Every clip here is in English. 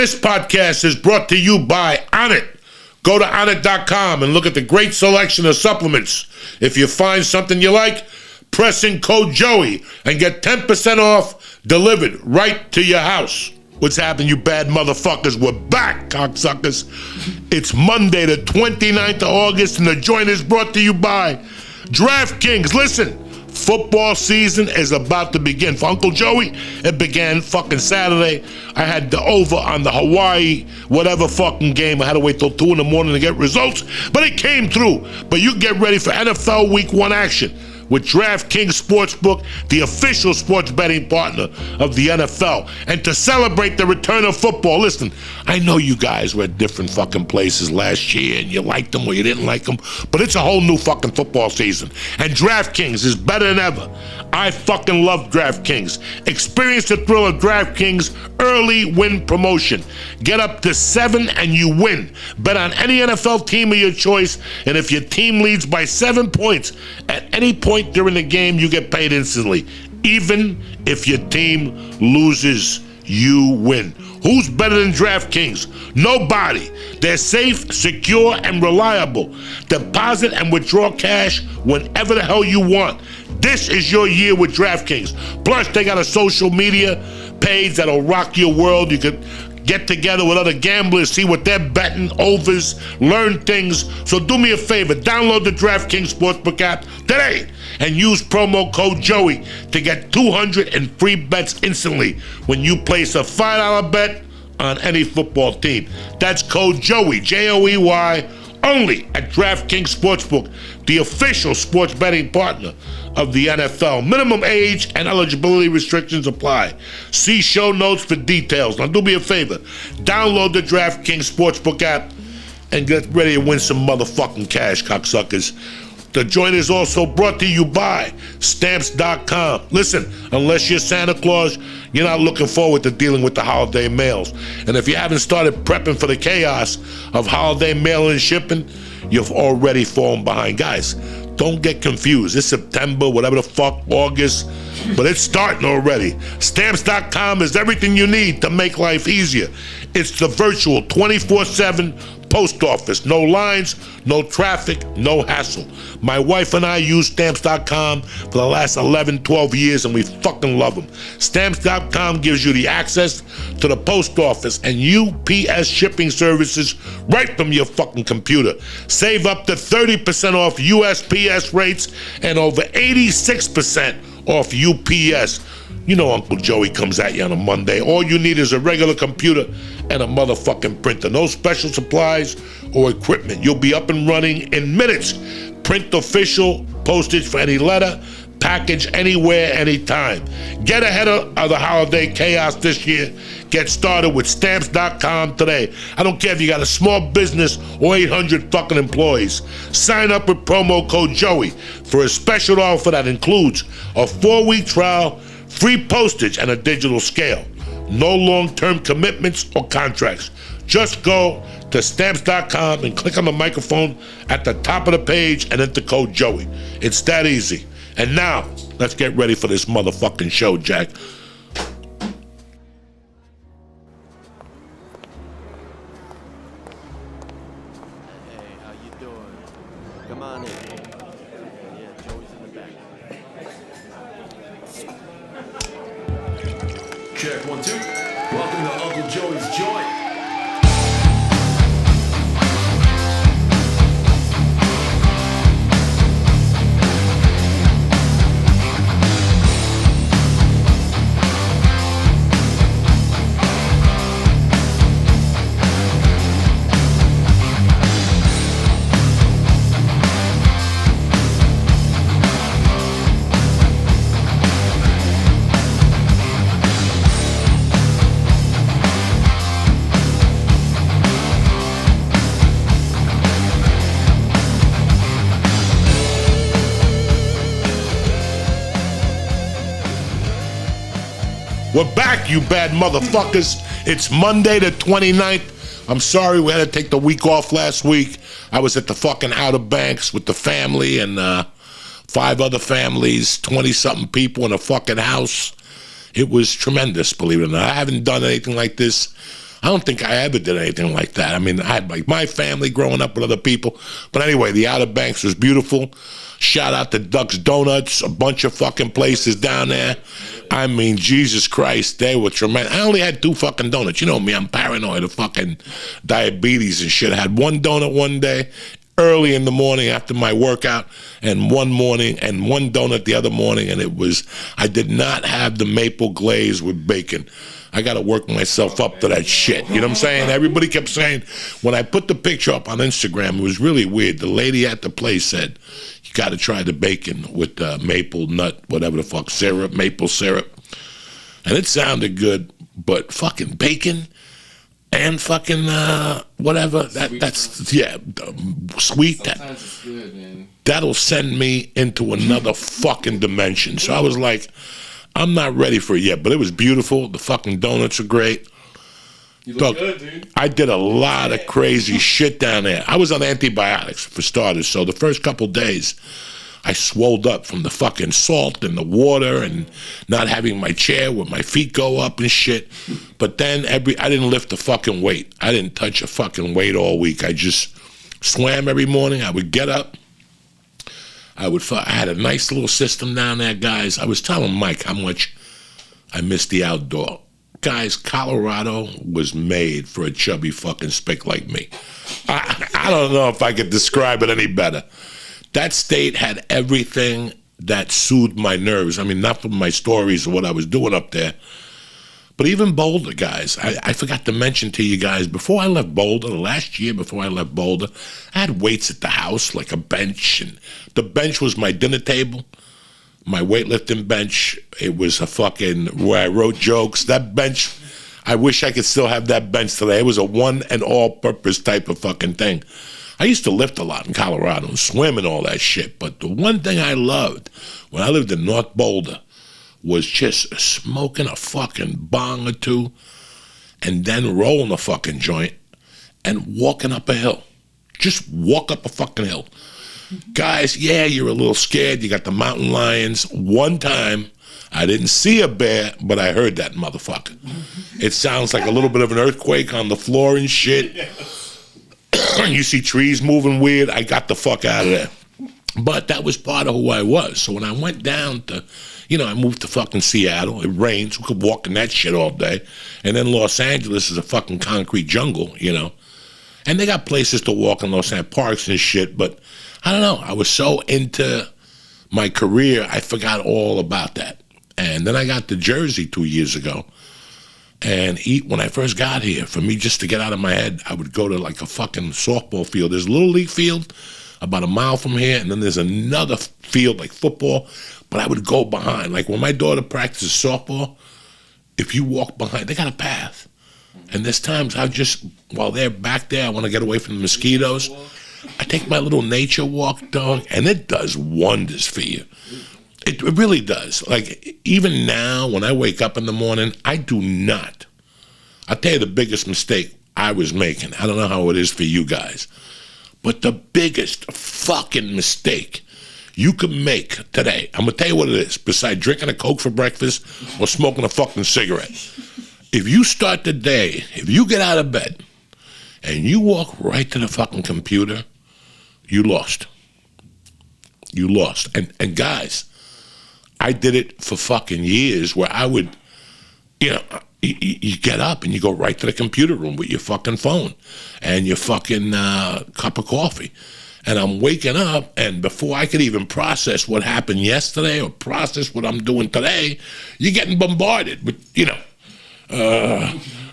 This podcast is brought to you by ONNIT. Go to ONNIT.com and look at the great selection of supplements. If you find something you like, press in code Joey and get 10% off delivered right to your house. What's happening, you bad motherfuckers? We're back, cocksuckers. It's Monday, the 29th of August, and the joint is brought to you by DraftKings. Listen, football season is about to begin. For Uncle Joey, it began fucking Saturday. I had the over on the Hawaii whatever fucking game. I had to wait till 2 in the morning to get results, but it came through. But you get ready for NFL Week 1 action with DraftKings Sportsbook, the official sports betting partner of the NFL. And to celebrate the return of football, listen, I know you guys were at different fucking places last year and you liked them or you didn't like them, but it's a whole new fucking football season. And DraftKings is better than ever. I fucking love DraftKings. Experience the thrill of DraftKings early win promotion. Get up to 7 and you win. Bet on any NFL team of your choice, and if your team leads by 7 points at any point during the game, you get paid instantly. Even if your team loses, you win. Who's better than DraftKings? Nobody. They're safe, secure, and reliable. Deposit and withdraw cash whenever the hell you want. This is your year with DraftKings. Plus, they got a social media page that'll rock your world. You could get together with other gamblers, see what they're betting, overs, learn things. So do me a favor, download the DraftKings Sportsbook app today and use promo code Joey to get 200 in free bets instantly when you place a $5 bet on any football team. That's code Joey, Joey, only at DraftKings Sportsbook, the official sports betting partner of the NFL. Minimum age and eligibility restrictions apply. See show notes for details. Now do me a favor, download the DraftKings Sportsbook app and get ready to win some motherfucking cash, cocksuckers. The joint is also brought to you by Stamps.com. Listen, unless you're Santa Claus, you're not looking forward to dealing with the holiday mails. And if you haven't started prepping for the chaos of holiday mail and shipping, you've already fallen behind. Guys, don't get confused. It's September, whatever the fuck, August, but it's starting already. Stamps.com is everything you need to make life easier. It's the virtual 24/7 post office. No lines, no traffic, no hassle. My wife and I use Stamps.com for the last 11, 12 years, and we fucking love them. Stamps.com gives you the access to the post office and UPS shipping services right from your fucking computer. Save up to 30% off USPS rates and over 86% off UPS. You know Uncle Joey comes at you on a Monday. All you need is a regular computer and a motherfucking printer. No special supplies or equipment. You'll be up and running in minutes. Print official postage for any letter, package anywhere, anytime. Get ahead of the holiday chaos this year. Get started with Stamps.com today. I don't care if you got a small business or 800 fucking employees. Sign up with promo code Joey for a special offer that includes a 4-week trial, free postage, and a digital scale. No long-term commitments or contracts. Just go to Stamps.com and click on the microphone at the top of the page and enter code Joey. It's that easy. And now, let's get ready for this motherfucking show, Jack. Hey, how you doing? Come on in. Yeah, Joey's in the back. Check 1, 2. Welcome to Uncle Joey's Joint. We're back, you bad motherfuckers. It's Monday the 29th. I'm sorry we had to take the week off last week. I was at the fucking Outer Banks with the family and 5 other families, 20-something people in a fucking house. It was tremendous, believe it or not. I haven't done anything like this I don't think I ever did anything like that. I mean, I had like my family growing up with other people. But anyway, the Outer Banks was beautiful. Shout out to Duck's Donuts, a bunch of fucking places down there. I mean, Jesus Christ, they were tremendous. I only had 2 fucking donuts. You know me, I'm paranoid of fucking diabetes and shit. I had 1 donut one day, early in the morning after my workout, and one donut the other morning, and I did not have the maple glaze with bacon. I got to work myself up to that shit. You know what I'm saying? Everybody kept saying, when I put the picture up on Instagram, it was really weird. The lady at the place said, you got to try the bacon with maple nut, whatever the fuck, syrup, maple syrup. And it sounded good, but fucking bacon and fucking whatever, that's, yeah, sweet. Sometimes it's good, man. That'll send me into another fucking dimension. So I was like, I'm not ready for it yet, but it was beautiful. The fucking donuts are great. You look good, dude. I did a lot of crazy shit down there. I was on antibiotics, for starters, so the first couple days, I swolled up from the fucking salt and the water and not having my chair where my feet go up and shit. But then I didn't lift a fucking weight. I didn't touch a fucking weight all week. I just swam every morning. I would get up. I had a nice little system down there, guys. I was telling Mike how much I miss the outdoor. Guys, Colorado was made for a chubby fucking spick like me. I don't know if I could describe it any better. That state had everything that soothed my nerves. I mean, not from my stories or what I was doing up there, but even Boulder, guys. I forgot to mention to you guys, before I left Boulder, last year before I left Boulder, I had weights at the house, like a bench, and the bench was my dinner table. My weightlifting bench, it was a fucking, where I wrote jokes. That bench, I wish I could still have that bench today. It was a one and all purpose type of fucking thing. I used to lift a lot in Colorado and swim and all that shit, but the one thing I loved when I lived in North Boulder was just smoking a fucking bong or 2 and then rolling a fucking joint and walking up a hill. Just walk up a fucking hill. Guys, yeah, you're a little scared. You got the mountain lions. One time, I didn't see a bear, but I heard that motherfucker. It sounds like a little bit of an earthquake on the floor and shit. You see trees moving weird. I got the fuck out of there. But that was part of who I was. So when I went down to, I moved to fucking Seattle. It rains. We could walk in that shit all day. And then Los Angeles is a fucking concrete jungle, And they got places to walk in Los Angeles, parks and shit, but I don't know. I was so into my career, I forgot all about that. And then I got to Jersey 2 years ago. And when I first got here, for me just to get out of my head, I would go to like a fucking softball field. There's a little league field about a mile from here, and then there's another field like football. But I would go behind. Like when my daughter practices softball, if you walk behind, they got a path. And there's times while they're back there, I want to get away from the mosquitoes. I take my little nature walk, dog, and it does wonders for you. It really does. Like, even now, when I wake up in the morning, I do not. I'll tell you the biggest mistake I was making. I don't know how it is for you guys. But the biggest fucking mistake you could make today, I'm going to tell you what it is, besides drinking a Coke for breakfast or smoking a fucking cigarette. If you start the day, if you get out of bed and you walk right to the fucking computer, you lost. You lost. And guys, I did it for fucking years where I would, you get up and you go right to the computer room with your fucking phone and your fucking cup of coffee. And I'm waking up, and before I could even process what happened yesterday or process what I'm doing today, you're getting bombarded with,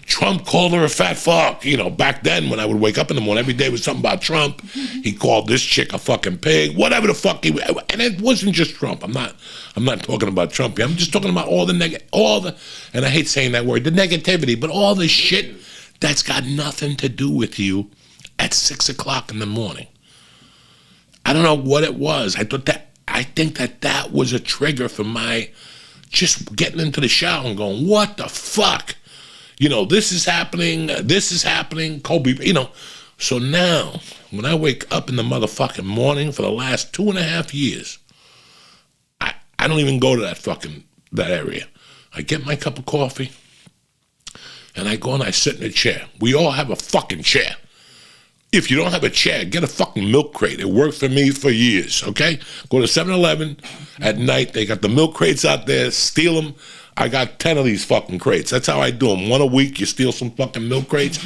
Trump called her a fat fuck. Back then when I would wake up in the morning, every day was something about Trump. He called this chick a fucking pig, whatever the fuck and it wasn't just Trump. I'm not talking about Trump. I'm just talking about all the, and I hate saying that word, the negativity, but all the shit that's got nothing to do with you at 6 o'clock in the morning. I don't know what it was. I think that was a trigger for my just getting into the shower and going, what the fuck? This is happening, Kobe, So now, when I wake up in the motherfucking morning for the last 2.5 years, I don't even go to that area. I get my cup of coffee, And I go and I sit in a chair. We all have a fucking chair. If you don't have a chair, get a fucking milk crate. It worked for me for years, okay? Go to 7-Eleven at night. They got the milk crates out there. Steal them. I got 10 of these fucking crates. That's how I do them. One a week, you steal some fucking milk crates.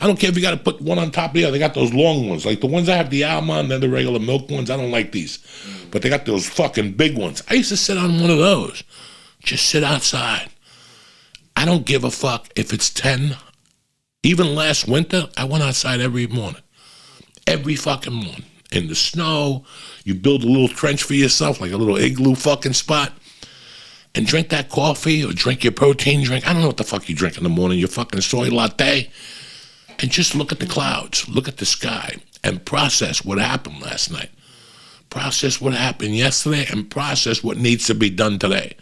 I don't care if you got to put one on top of the other. They got those long ones. Like the ones I have the almond, they're the regular milk ones. I don't like these. But they got those fucking big ones. I used to sit on one of those. Just sit outside. I don't give a fuck if it's 10. Even last winter, I went outside every morning. Every fucking morning. In the snow, you build a little trench for yourself, like a little igloo fucking spot, and drink that coffee or drink your protein drink. I don't know what the fuck you drink in the morning, your fucking soy latte. And just look at the clouds, look at the sky, and process what happened last night. Process what happened yesterday and process what needs to be done today.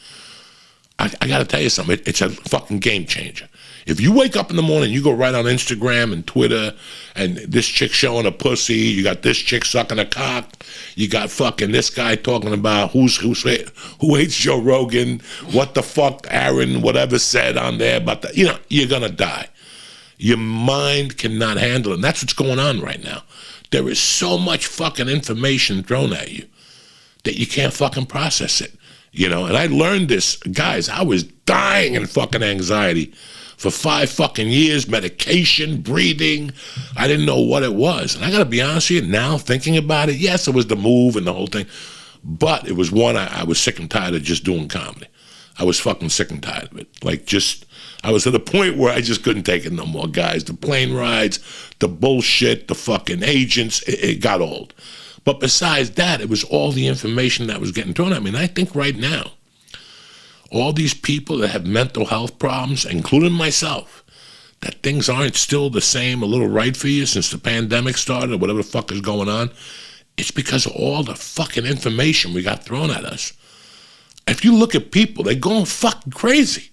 I got to tell you something. It's a fucking game changer. If you wake up in the morning, you go right on Instagram and Twitter, and this chick showing a pussy, you got this chick sucking a cock, you got fucking this guy talking about who hates Joe Rogan, what the fuck Aaron whatever said on there about that. You're gonna die. Your mind cannot handle it. And that's what's going on right now. There is so much fucking information thrown at you that you can't fucking process it. And I learned this, guys, I was dying in fucking anxiety for 5 fucking years, medication, breathing. I didn't know what it was. And I got to be honest with you, now thinking about it, yes, it was the move and the whole thing. But it was one, I was sick and tired of just doing comedy. I was fucking sick and tired of it. I was at a point where I just couldn't take it no more, guys. The plane rides, the bullshit, the fucking agents, it got old. But besides that, it was all the information that was getting thrown at me. And I think right now, all these people that have mental health problems, including myself, that things aren't still the same, a little right for you since the pandemic started or whatever the fuck is going on, it's because of all the fucking information we got thrown at us. If you look at people, they're going fucking crazy.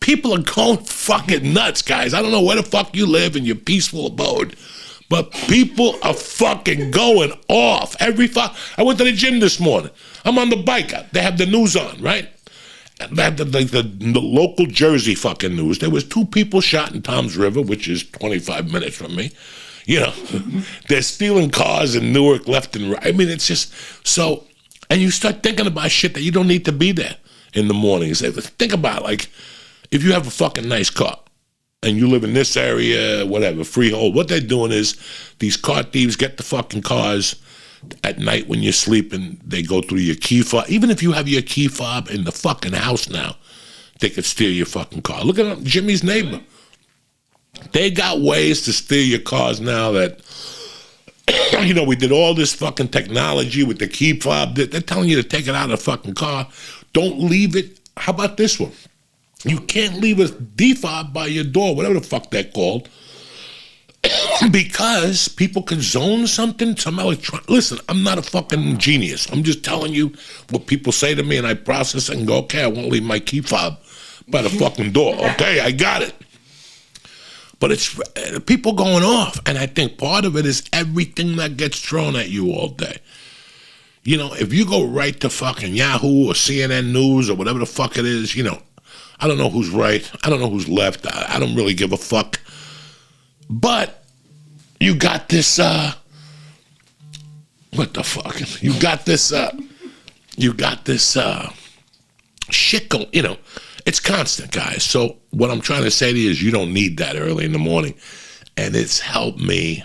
People are going fucking nuts, guys. I don't know where the fuck you live in your peaceful abode, but people are fucking going off. I went to the gym this morning. I'm on the bike. They have the news on, right? They have the local Jersey fucking news. There was 2 people shot in Toms River, which is 25 minutes from me. They're stealing cars in Newark left and right. I mean, it's just so, and you start thinking about shit that you don't need to be there in the mornings. Think about it, like, if you have a fucking nice car, and you live in this area, whatever, freehold, what they're doing is these car thieves get the fucking cars at night when you're sleeping. They go through your key fob. Even if you have your key fob in the fucking house now, they could steal your fucking car. Look at Jimmy's neighbor. They got ways to steal your cars now that, we did all this fucking technology with the key fob. They're telling you to take it out of the fucking car. Don't leave it. How about this one? You can't leave a defob by your door, whatever the fuck they're called, because people can zone something, some electronic. Listen, I'm not a fucking genius. I'm just telling you what people say to me, and I process it and go, okay, I won't leave my key fob by the fucking door. Okay, I got it. But it's people going off, and I think part of it is everything that gets thrown at you all day. If you go right to fucking Yahoo or CNN News or whatever the fuck it is, I don't know who's right. I don't know who's left. I don't really give a fuck. But you got this, what the fuck? You got this shit going, it's constant, guys. So what I'm trying to say to you is you don't need that early in the morning. And it's helped me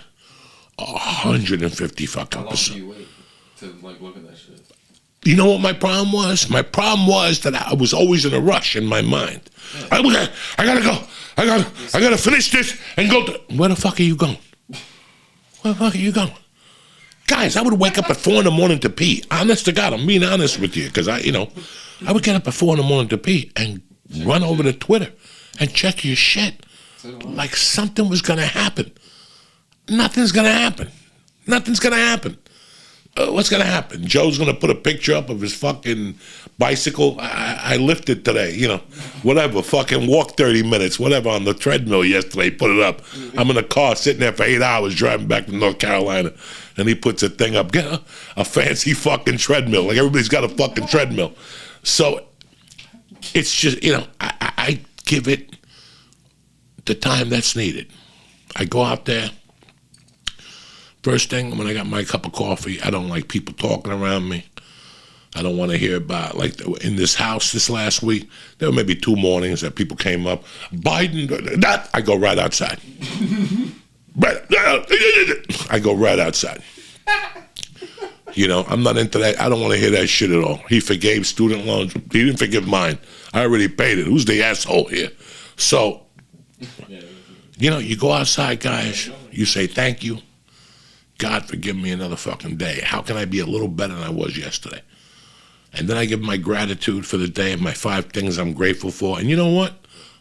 150 fucking %. How long do you wait to look at that shit? You know what my problem was? My problem was that I was always in a rush in my mind. I gotta go. I gotta finish this and go to... Where the fuck are you going? Where the fuck are you going? Guys, I would wake up at 4 a.m. to pee. Honest to God, I'm being honest with you. Because I would get up at 4 a.m. to pee and run over to Twitter and check your shit. Like something was gonna happen. Nothing's gonna happen. Nothing's gonna happen. What's going to happen? Joe's going to put a picture up of his fucking bicycle. I lifted today, whatever, fucking walk 30 minutes, whatever, on the treadmill yesterday, put it up. I'm in a car sitting there for 8 hours driving back to North Carolina, and he puts a thing up, get a fancy fucking treadmill. Like everybody's got a fucking treadmill. So it's just, I give it the time that's needed. I go out there. First thing, when I got my cup of coffee, I don't like people talking around me. I don't want to hear about, like, in this house this last week, there were maybe 2 mornings that people came up, Biden, that, I go right outside. I go right outside. You know, I'm not into that. I don't want to hear that shit at all. He forgave student loans. He didn't forgive mine. I already paid it. Who's the asshole here? So, you know, you go outside, guys. You say, thank you. God, forgive me another fucking day. How can I be a little better than I was yesterday? And then I give my gratitude for the day and my 5 things I'm grateful for. And you know what?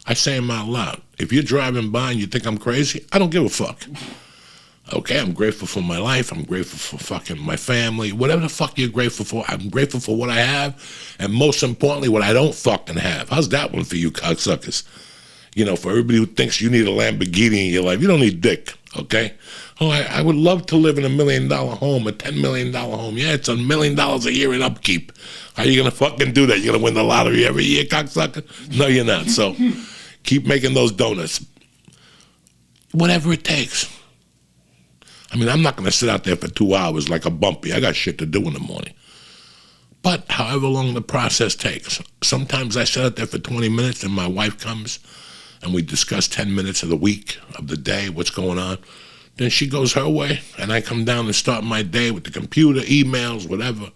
I say them out loud. If you're driving by and you think I'm crazy, I don't give a fuck. Okay, I'm grateful for my life. I'm grateful for fucking my family. Whatever the fuck you're grateful for, I'm grateful for what I have. And most importantly, what I don't fucking have. How's that one for you cocksuckers? You know, for everybody who thinks you need a Lamborghini in your life, you don't need dick, okay? Oh, I would love to live in $1 million home, a $10 million home. Yeah, it's $1 million a year in upkeep. How are you going to fucking do that? You're going to win the lottery every year, cocksucker? No, you're not. So keep making those donuts. Whatever it takes. I mean, I'm not going to sit out there for 2 hours like a bumpy. I got shit to do in the morning. But however long the process takes. Sometimes I sit out there for 20 minutes and my wife comes and we discuss 10 minutes of the week, of the day, what's going on. Then she goes her way, and I come down and start my day with the computer, emails, whatever.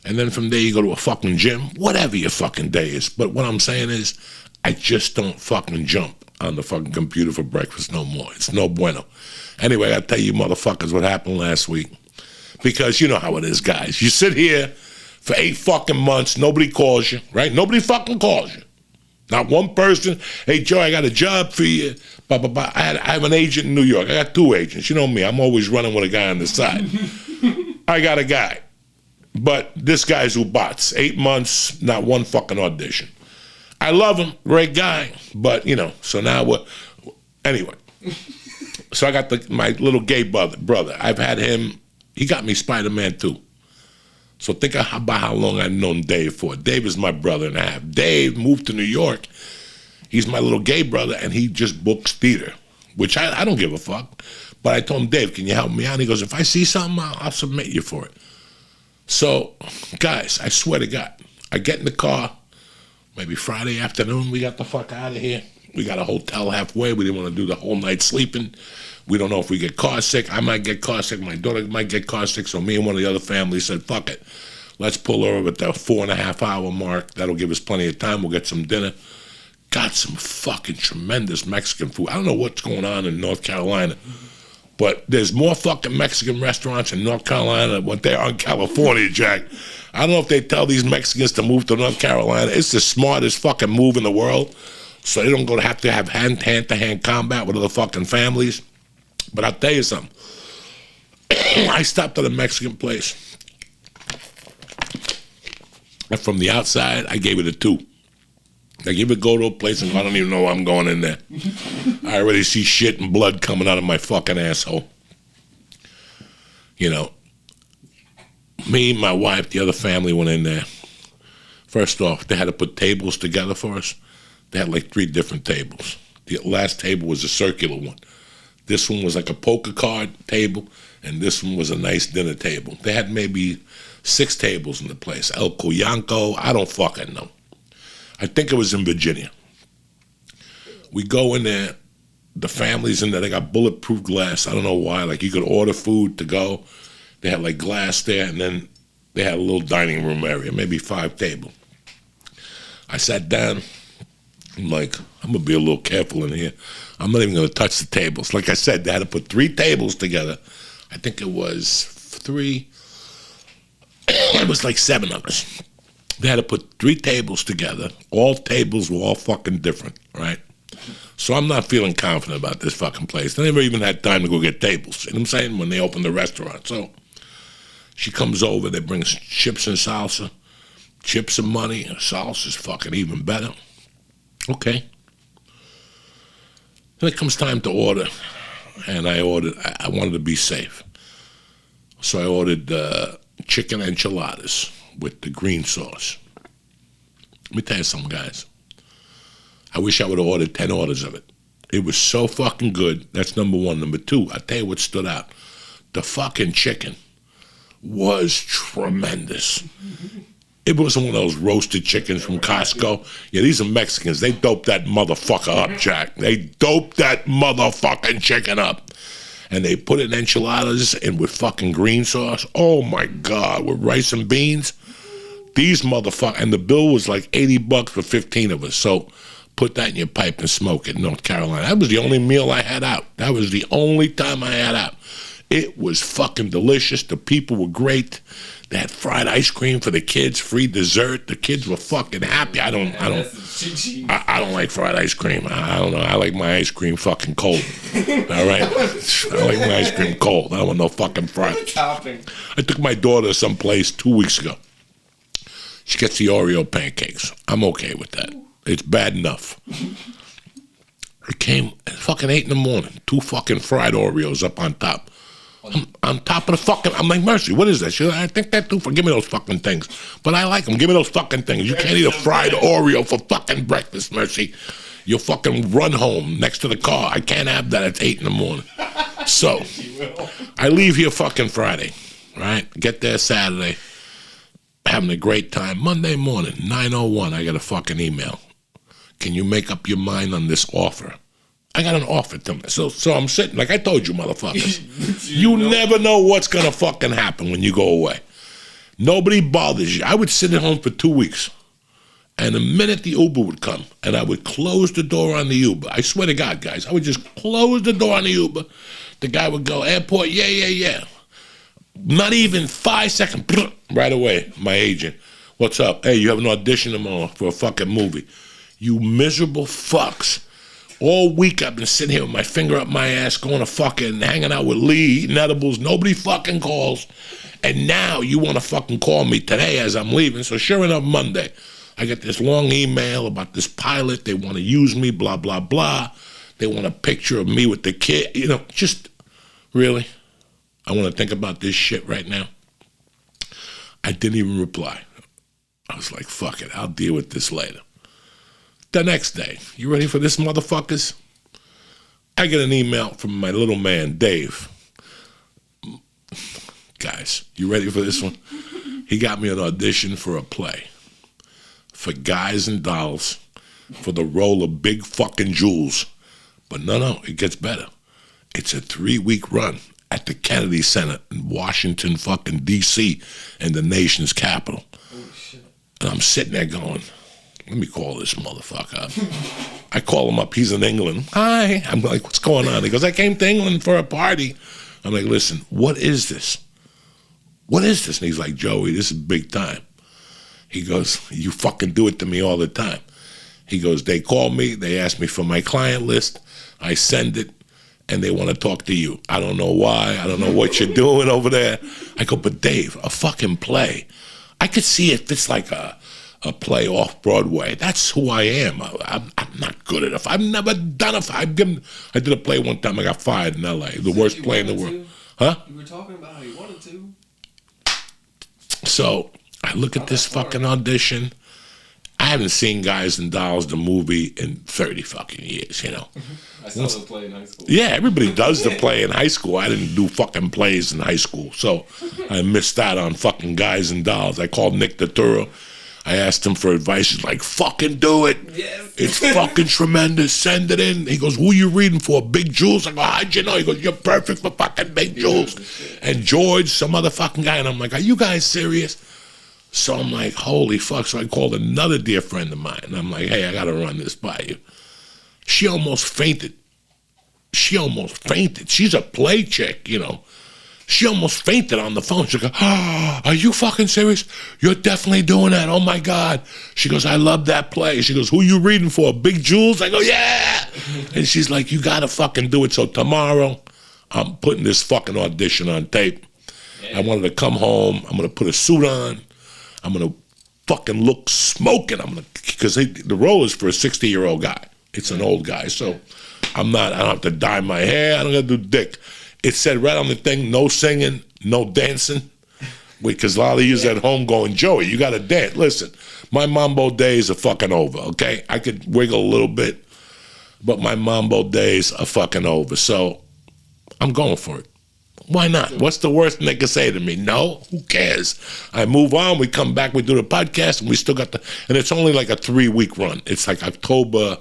And then from there you go to a fucking gym, whatever your fucking day is. But what I'm saying is, I just don't fucking jump on the fucking computer for breakfast no more. It's no bueno. Anyway, I tell you motherfuckers what happened last week. Because you know how it is, guys. You sit here for 8 fucking months, nobody calls you, right? Nobody fucking calls you. Not one person, hey, Joe, I got a job for you. Blah, blah, blah. I have an agent in New York. I got 2 agents. You know me. I'm always running with a guy on the side. I got a guy. But this guy's who bots. 8 months, not one fucking audition. I love him. Great guy. But, you know, so now we're... Anyway. So I got my little gay brother. I've had him... He got me Spider-Man 2. So think about how long I've known Dave for. Dave is my brother and a half. Dave moved to New York. He's my little gay brother, and he just books theater, which I don't give a fuck. But I told him, Dave, can you help me out? And he goes, if I see something, I'll submit you for it. So, guys, I swear to God, I get in the car, maybe Friday afternoon, we got the fuck out of here. We got a hotel halfway. We didn't want to do the whole night sleeping. We don't know if we get car sick. I might get car sick. My daughter might get car sick. So me and one of the other families said, fuck it. Let's pull over at the 4.5-hour mark. That'll give us plenty of time. We'll get some dinner. Got some fucking tremendous Mexican food. I don't know what's going on in North Carolina, but there's more fucking Mexican restaurants in North Carolina than what there are in California, Jack. I don't know if they tell these Mexicans to move to North Carolina. It's the smartest fucking move in the world. So they don't have to have hand-to-hand combat with other fucking families. But I'll tell you something. I stopped at a Mexican place. And from the outside, I gave it a 2. Like, if you go to a place and I don't even know I'm going in there. I already see shit and blood coming out of my fucking asshole. You know, me, my wife, the other family went in there. First off, they had to put tables together for us. They had like 3 different tables. The last table was a circular one. This one was like a poker card table, and this one was a nice dinner table. They had maybe 6 tables in the place. El Cuyanco, I don't fucking know. I think it was in Virginia. We go in there, the family's in there, they got bulletproof glass. I don't know why. Like, you could order food to go. They had like glass there, and then they had a little dining room area, maybe 5 tables. I sat down. I'm like, I'm going to be a little careful in here. I'm not even going to touch the tables. Like I said, they had to put 3 tables together. I think it was 3. It was like 7 of us. They had to put 3 tables together. All tables were all fucking different, right? So I'm not feeling confident about this fucking place. They never even had time to go get tables. You know what I'm saying? When they opened the restaurant. So she comes over. They bring chips and salsa. Chips and money. Salsa's fucking even better. Okay. Then it comes time to order, and I wanted to be safe. So I ordered chicken enchiladas with the green sauce. Let me tell you something, guys. I wish I would have ordered 10 orders of it. It was so fucking good. That's number one. Number two, I tell you what stood out. The fucking chicken was tremendous. It wasn't one of those roasted chickens from Costco. Yeah, these are Mexicans. They doped that motherfucker up, Jack. They doped that motherfucking chicken up. And they put it in enchiladas and with fucking green sauce. Oh, my God, with rice and beans. These motherfuckers, and the bill was like $80 for 15 of us. So put that in your pipe and smoke it in North Carolina. That was the only meal I had out. That was the only time I had out. It was fucking delicious. The people were great. They had fried ice cream for the kids, free dessert. The kids were fucking happy. I don't like fried ice cream. I don't know. I like my ice cream fucking cold. All right? I like my ice cream cold. I don't want no fucking fried. I took my daughter someplace 2 weeks ago. She gets the Oreo pancakes. I'm okay with that. It's bad enough. It came at fucking 8 in the morning. 2 fucking fried Oreos up on top. On top of the fucking, I'm like, Mercy, what is that? She's like, I think that too. Give me those fucking things. But I like them. Give me those fucking things. You can't eat a fried Oreo for fucking breakfast, Mercy. You'll fucking run home next to the car. I can't have that at 8 in the morning. So, I leave here fucking Friday, right? Get there Saturday. Having a great time. Monday morning, 9:01, I got a fucking email. Can you make up your mind on this offer? I got an offer to me. So I'm sitting, like I told you, motherfuckers. You never know what's going to fucking happen when you go away. Nobody bothers you. I would sit at home for 2 weeks. And the minute the Uber would come, and I would close the door on the Uber. I swear to God, guys, I would just close the door on the Uber. The guy would go, airport, yeah. Not even 5 seconds, right away, my agent. What's up? Hey, you have an audition tomorrow for a fucking movie. You miserable fucks. All week I've been sitting here with my finger up my ass, going to fucking hanging out with Lee, eating edibles. Nobody fucking calls. And now you want to fucking call me today as I'm leaving. So sure enough, Monday, I get this long email about this pilot. They want to use me, blah, blah, blah. They want a picture of me with the kid. You know, just really, I want to think about this shit right now. I didn't even reply. I was like, fuck it, I'll deal with this later. The next day, you ready for this, motherfuckers? I get an email from my little man, Dave. Guys, you ready for this one? He got me an audition for a play for Guys and Dolls for the role of Big fucking Jules. But no, it gets better. It's a 3-week run at the Kennedy Center in Washington fucking D.C. in the nation's capital. Oh, shit. And I'm sitting there going, let me call this motherfucker up. I call him up. He's in England. Hi. I'm like, what's going on? He goes, I came to England for a party. I'm like, listen, what is this? What is this? And he's like, Joey, this is big time. He goes, you fucking do it to me all the time. He goes, they call me. They ask me for my client list. I send it, and they want to talk to you. I don't know why. I don't know what you're doing over there. I go, but Dave, a fucking play. I could see if it's like a play off Broadway. That's who I am. I'm not good enough. I've never done I did a play one time. I got fired in L.A. The worst play in the world. Huh? You were talking about how you wanted to. So I look at this fucking audition. I haven't seen Guys and Dolls, the movie, in 30 fucking years, you know. I saw the play in high school. Yeah, everybody does the play in high school. I didn't do fucking plays in high school, so I missed out on fucking Guys and Dolls. I called Nick Turturro. I asked him for advice. He's like, fucking do it. Yes. It's fucking tremendous. Send it in. He goes, who you reading for? Big Jules? I go, how'd you know? He goes, you're perfect for fucking Big Jules. And George, some other fucking guy. And I'm like, are you guys serious? So I'm like, holy fuck. So I called another dear friend of mine. And I'm like, hey, I got to run this by you. She almost fainted. She's a play chick, you know. She almost fainted on the phone. She goes, oh, are you fucking serious? You're definitely doing that. Oh, my God. She goes, I love that play. She goes, who you reading for? Big Jules? I go, yeah. And she's like, you got to fucking do it. So tomorrow, I'm putting this fucking audition on tape. I wanted to come home. I'm going to put a suit on. I'm going to fucking look smoking. Because the role is for a 60-year-old guy. It's an old guy. So I don't have to dye my hair. I don't got to do dick. It said right on the thing, no singing, no dancing. Because a lot of you at home going, Joey, you got to dance. Listen, my mambo days are fucking over, okay? I could wiggle a little bit. but my Mambo days are fucking over. So I'm going for it. Why not? What's the worst thing they can say to me? No? Who cares? I move on. We come back. We do the podcast, and we still got and it's only like a 3-week run. It's like October.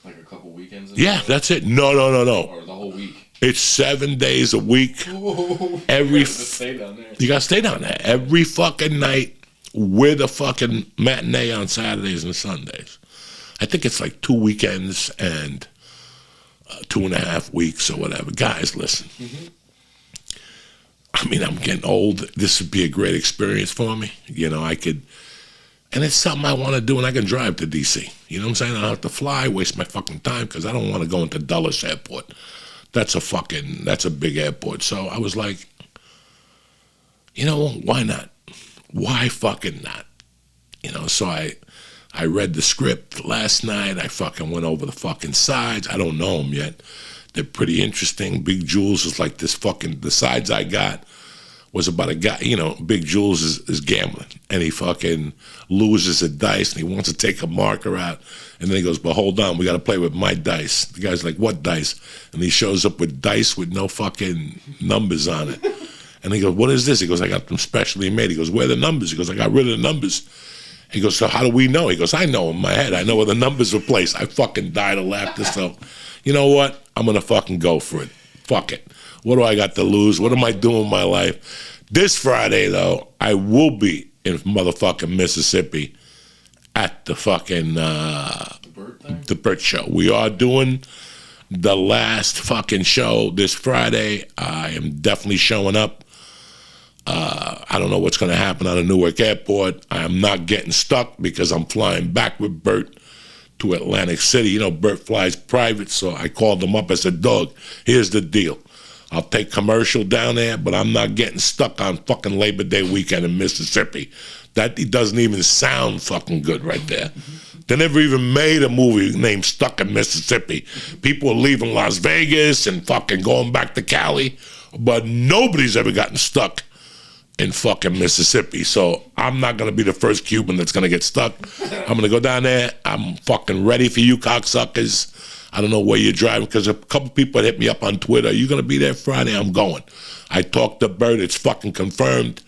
Like a couple weekends? Yeah, that's it. No. Or the whole week? It's 7 days a week. Every you gotta stay down there. You got to stay down there. Every fucking night with a fucking matinee on Saturdays and Sundays. I think it's like 2 weekends and 2.5 weeks or whatever. Guys, listen. Mm-hmm. I mean, I'm getting old. This would be a great experience for me. You know, I could, and it's something I want to do, and I can drive to D.C. You know what I'm saying? I don't have to fly, waste my fucking time, because I don't want to go into Dulles Airport. That's a big airport. So I was like, you know, why not? Why fucking not? You know, so I read the script last night. I fucking went over the fucking sides. I don't know them yet. They're pretty interesting. Big Jules is like this fucking, the sides I got was about a guy, you know, Big Jules is gambling, and he fucking loses a dice, and he wants to take a marker out, and then he goes, but hold on, we got to play with my dice. The guy's like, what dice? And he shows up with dice with no fucking numbers on it. And he goes, what is this? He goes, I got them specially made. He goes, where are the numbers? He goes, I got rid of the numbers. He goes, so how do we know? He goes, I know in my head. I know where the numbers are placed. I fucking died of laughter. So, you know what? I'm going to fucking go for it. Fuck it. What do I got to lose? What am I doing with my life? This Friday, though, I will be in motherfucking Mississippi at the fucking the Burt show. We are doing the last fucking show this Friday. I am definitely showing up. I don't know what's going to happen out of Newark Airport. I am not getting stuck because I'm flying back with Burt to Atlantic City. You know, Burt flies private, so I called him up. I said, dog, here's the deal. I'll take commercial down there, but I'm not getting stuck on fucking Labor Day weekend in Mississippi. That doesn't even sound fucking good right there. They never even made a movie named Stuck in Mississippi. People are leaving Las Vegas and fucking going back to Cali, but nobody's ever gotten stuck in fucking Mississippi. So I'm not going to be the first Cuban that's going to get stuck. I'm going to go down there. I'm fucking ready for you cocksuckers. I don't know where you're driving, because a couple people hit me up on Twitter. Are you going to be there Friday? I'm going. I talked to Bert. It's fucking confirmed.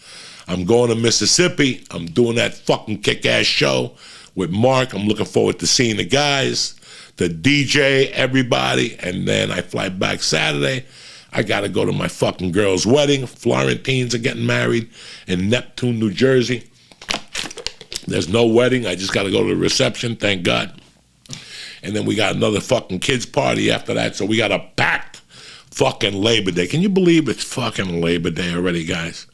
I'm going to Mississippi. I'm doing that fucking kick-ass show with Mark. I'm looking forward to seeing the guys, the DJ, everybody. And then I fly back Saturday. I got to go to my fucking girl's wedding. Florentines are getting married in Neptune, New Jersey. There's no wedding. I just got to go to the reception, thank God. And then we got another fucking kids party after that. So we got a packed fucking Labor Day. Can you believe it's fucking Labor Day already, guys?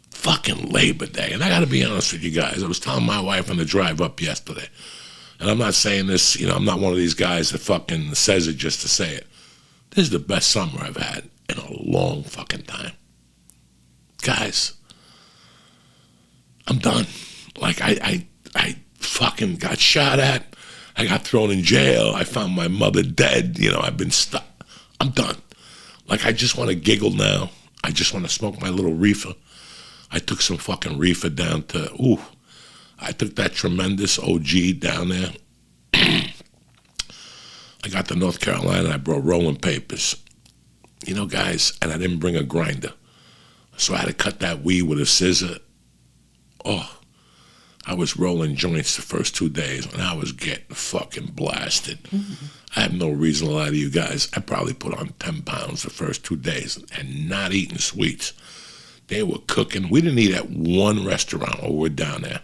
Fucking Labor Day. And I got to be honest with you guys. I was telling my wife on the drive up yesterday. And I'm not saying this, you know, I'm not one of these guys that fucking says it just to say it. This is the best summer I've had in a long fucking time. Guys, I'm done. Like, I fucking got shot at. I got thrown in jail. I found my mother dead. You know, I've been stuck. I'm done. Like, I just want to giggle now. I just want to smoke my little reefer. I took some fucking reefer down to, I took that tremendous OG down there. I got to North Carolina. I brought rolling papers. You know, guys, and I didn't bring a grinder. So I had to cut that weed with a scissor. I was rolling joints the first 2 days, and I was getting fucking blasted. Mm-hmm. I have no reason to lie to you guys. I probably put on 10 pounds the first 2 days and not eating sweets. They were cooking. We didn't eat at one restaurant while we were down there.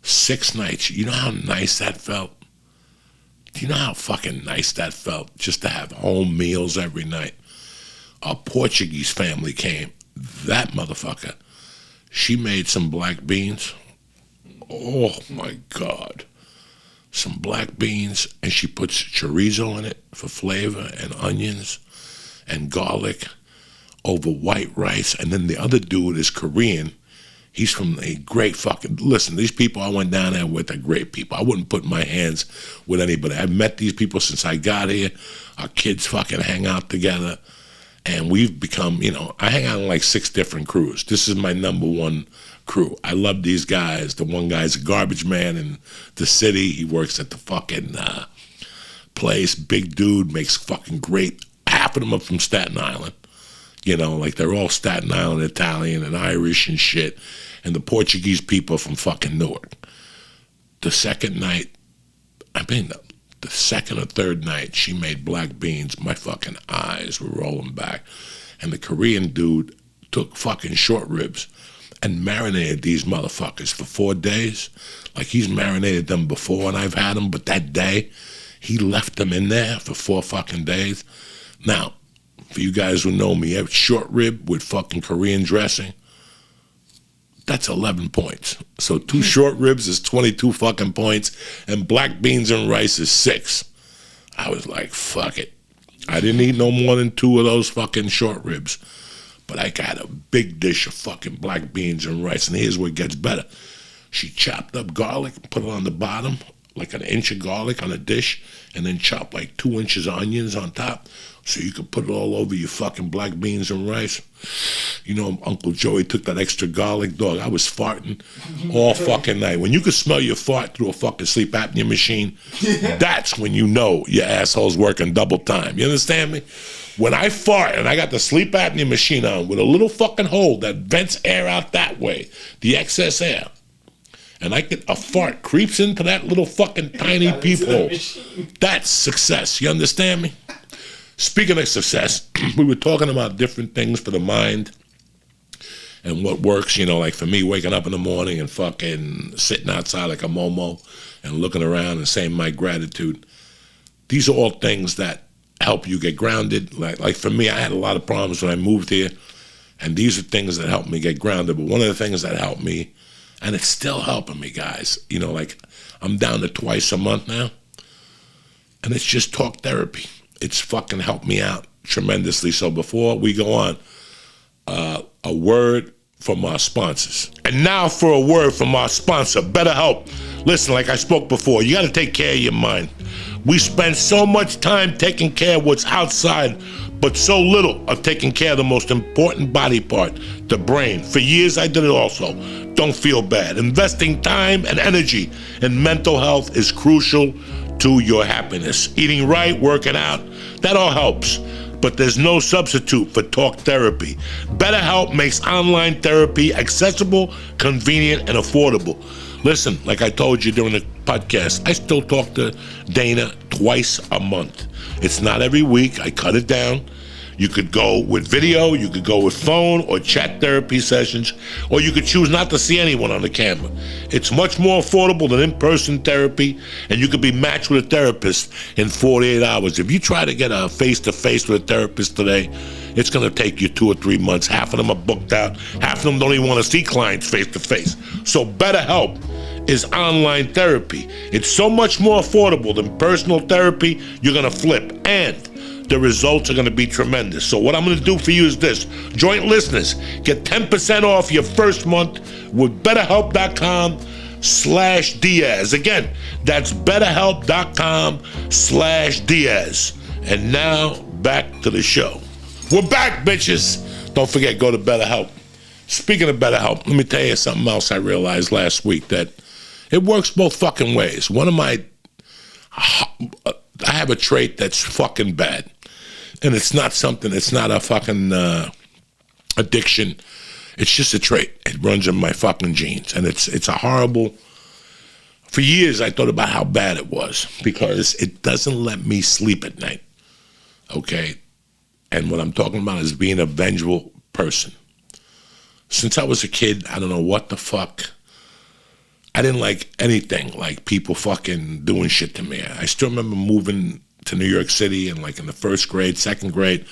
6 nights. You know how nice that felt? Do you know how fucking nice that felt? Just to have home meals every night. A Portuguese family came. That motherfucker. She made some black beans. Oh my God. Some black beans, and she puts chorizo in it for flavor, and onions and garlic over white rice. And then the other dude is Korean. He's from a great fucking, listen, these people I went down there with are great people. I wouldn't put my hands with anybody. I've met these people since I got here. Our kids fucking hang out together. And we've become, you know, I hang out in like 6 different crews. This is my number one crew. I love these guys. The one guy's a garbage man in the city. He works at the fucking place, big dude, makes fucking great. Half of them are from Staten Island. You know, like they're all Staten Island Italian and Irish and shit. And the Portuguese people are from fucking Newark. The second night, the second or third night, she made black beans. My fucking eyes were rolling back. And the Korean dude took fucking short ribs and marinated these motherfuckers for 4 days. Like he's marinated them before and I've had them, but that day, he left them in there for 4 fucking days. Now, for you guys who know me, a short rib with fucking Korean dressing, that's 11 points. So 2 short ribs is 22 fucking points, and black beans and rice is 6. I was like, fuck it. I didn't eat no more than 2 of those fucking short ribs, but I got a big dish of fucking black beans and rice, and here's where it gets better. She chopped up garlic, put it on the bottom, like an inch of garlic on a dish, and then chopped like 2 inches of onions on top, so you could put it all over your fucking black beans and rice. You know, Uncle Joey took that extra garlic, dog. I was farting all fucking night. When you could smell your fart through a fucking sleep apnea machine, that's when you know your asshole's working double time. You understand me? When I fart and I got the sleep apnea machine on with a little fucking hole that vents air out that way, the excess air, and a fart creeps into that little fucking tiny peephole, that's success. You understand me? Speaking of success, we were talking about different things for the mind and what works, you know, like for me, waking up in the morning and fucking sitting outside like a momo and looking around and saying my gratitude. These are all things that help you get grounded. Like for me, I had a lot of problems when I moved here, and these are things that helped me get grounded. But one of the things that helped me, and it's still helping me, guys, you know, like I'm down to twice a month now, and it's just talk therapy. It's fucking helped me out tremendously. So before we go on, a word from our sponsors. And now for a word from our sponsor, BetterHelp. Listen, like I spoke before, you got to take care of your mind. We spend so much time taking care of what's outside, but so little of taking care of the most important body part, the brain. For years, I did it also. Don't feel bad. Investing time and energy in mental health is crucial to your happiness. Eating right, working out, that all helps. But there's no substitute for talk therapy. BetterHelp makes online therapy accessible, convenient, and affordable. Listen, like I told you during the podcast, I still talk to Dana twice a month. It's not every week. I cut it down. You could go with video, you could go with phone or chat therapy sessions, or you could choose not to see anyone on the camera. It's much more affordable than in-person therapy, and you could be matched with a therapist in 48 hours. If you try to get a face-to-face with a therapist today, it's going to take you 2 or 3 months. Half of them are booked out. Half of them don't even want to see clients face-to-face. So BetterHelp is online therapy. It's so much more affordable than personal therapy, you're going to flip. And the results are going to be tremendous. So what I'm going to do for you is this. Joint listeners, get 10% off your first month with BetterHelp.com/Diaz. Again, that's BetterHelp.com/Diaz. And now, back to the show. We're back, bitches. Don't forget, go to BetterHelp. Speaking of BetterHelp, let me tell you something else I realized last week, that it works both fucking ways. I have a trait that's fucking bad. And it's not a fucking addiction. It's just a trait. It runs in my fucking genes. And it's a horrible, for years I thought about how bad it was, because it doesn't let me sleep at night. Okay? And what I'm talking about is being a vengeful person. Since I was a kid, I don't know what the fuck, I didn't like anything like people fucking doing shit to me. I still remember moving to New York City and like in the first grade, second grade,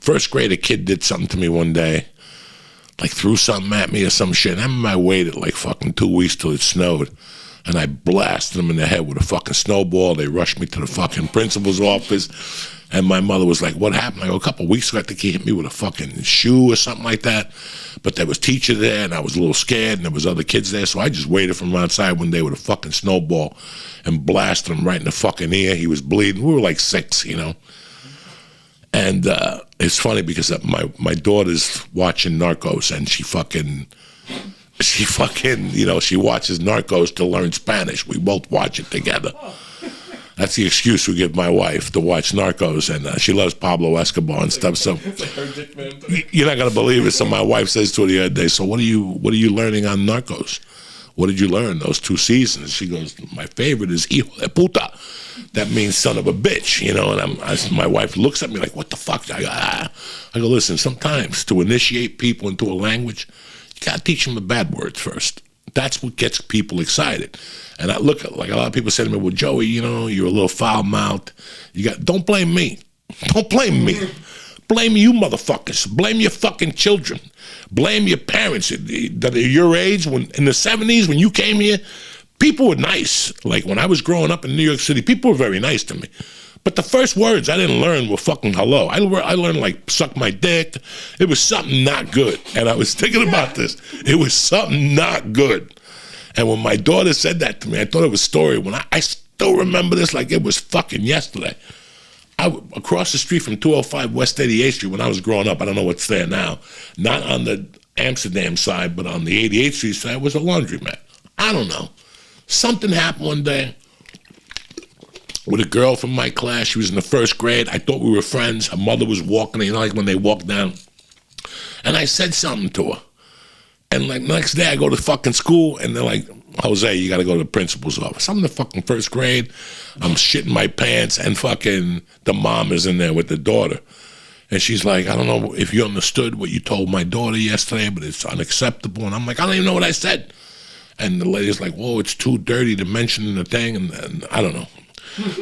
a kid did something to me one day, like threw something at me or some shit. I remember I waited like fucking 2 weeks till it snowed, and I blasted them in the head with a fucking snowball. They rushed me to the fucking principal's office, and my mother was like, what happened? I go, a couple of weeks ago, I think he hit me with a fucking shoe or something like that. But there was teacher there, and I was a little scared, and there was other kids there, so I just waited from outside one day with a fucking snowball and blasted him right in the fucking ear. He was bleeding. We were like 6, you know. And it's funny because my daughter's watching Narcos, and she fucking, you know, she watches Narcos to learn Spanish. We both watch it together. That's the excuse we give my wife to watch Narcos, and she loves Pablo Escobar and stuff. So It's like her dick man thing. you're not gonna believe it. So my wife says to her the other day, "So what are you learning on Narcos? What did you learn those 2 seasons?" She goes, "My favorite is hijo de puta." That means son of a bitch, you know. And my wife looks at me like, "What the fuck?" I go, "Listen, sometimes to initiate people into a language, you gotta teach them the bad words first. That's what gets people excited." And I look at, like a lot of people say to me, "Well, Joey, you know, you're a little foul-mouthed. Don't blame me. Don't blame me. Blame you motherfuckers. Blame your fucking children. Blame your parents that are your age. When in the 70s, when you came here, people were nice. Like when I was growing up in New York City, people were very nice to me. But the first words I didn't learn were fucking hello. I learned like suck my dick. It was something not good. And I was thinking about this. It was something not good. And when my daughter said that to me, I thought it was a story. When I still remember this like it was fucking yesterday. Across the street from 205 West 88th Street when I was growing up, I don't know what's there now, not on the Amsterdam side, but on the 88th Street side was a laundromat. I don't know. Something happened one day with a girl from my class. She was in the 1st grade. I thought we were friends. Her mother was walking, you know, like when they walk down. And I said something to her. And like the next day I go to fucking school and they're like, "Jose, you got to go to the principal's office." I'm in the fucking 1st grade. I'm shitting my pants and fucking the mom is in there with the daughter. And she's like, "I don't know if you understood what you told my daughter yesterday, but it's unacceptable." And I'm like, "I don't even know what I said." And the lady's like, "Whoa, it's too dirty to mention the thing." And I don't know.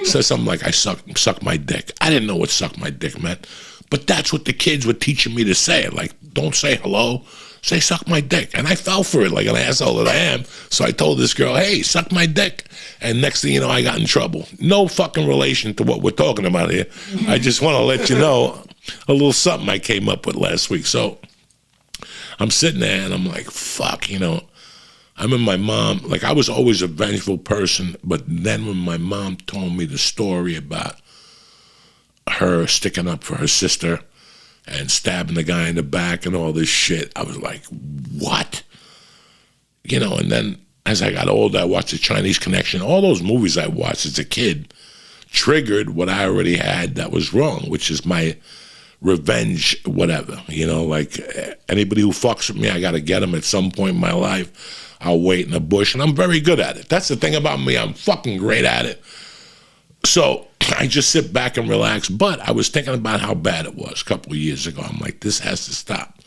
Says something like, "I suck my dick." I didn't know what suck my dick meant. But that's what the kids were teaching me to say. Like, don't say hello. Say, "Suck my dick." And I fell for it like an asshole that I am. So I told this girl, "Hey, suck my dick." And next thing you know, I got in trouble. No fucking relation to what we're talking about here. I just want to let you know a little something I came up with last week. So I'm sitting there and I'm like, fuck, you know. I remember my mom, like I was always a vengeful person, but then when my mom told me the story about her sticking up for her sister and stabbing the guy in the back and all this shit, I was like, what? You know, and then as I got older, I watched The Chinese Connection. All those movies I watched as a kid triggered what I already had that was wrong, which is my revenge, whatever. You know, like anybody who fucks with me, I got to get them at some point in my life. I'll wait in the bush, and I'm very good at it. That's the thing about me. I'm fucking great at it. So I just sit back and relax. But I was thinking about how bad it was a couple of years ago. I'm like, this has to stop.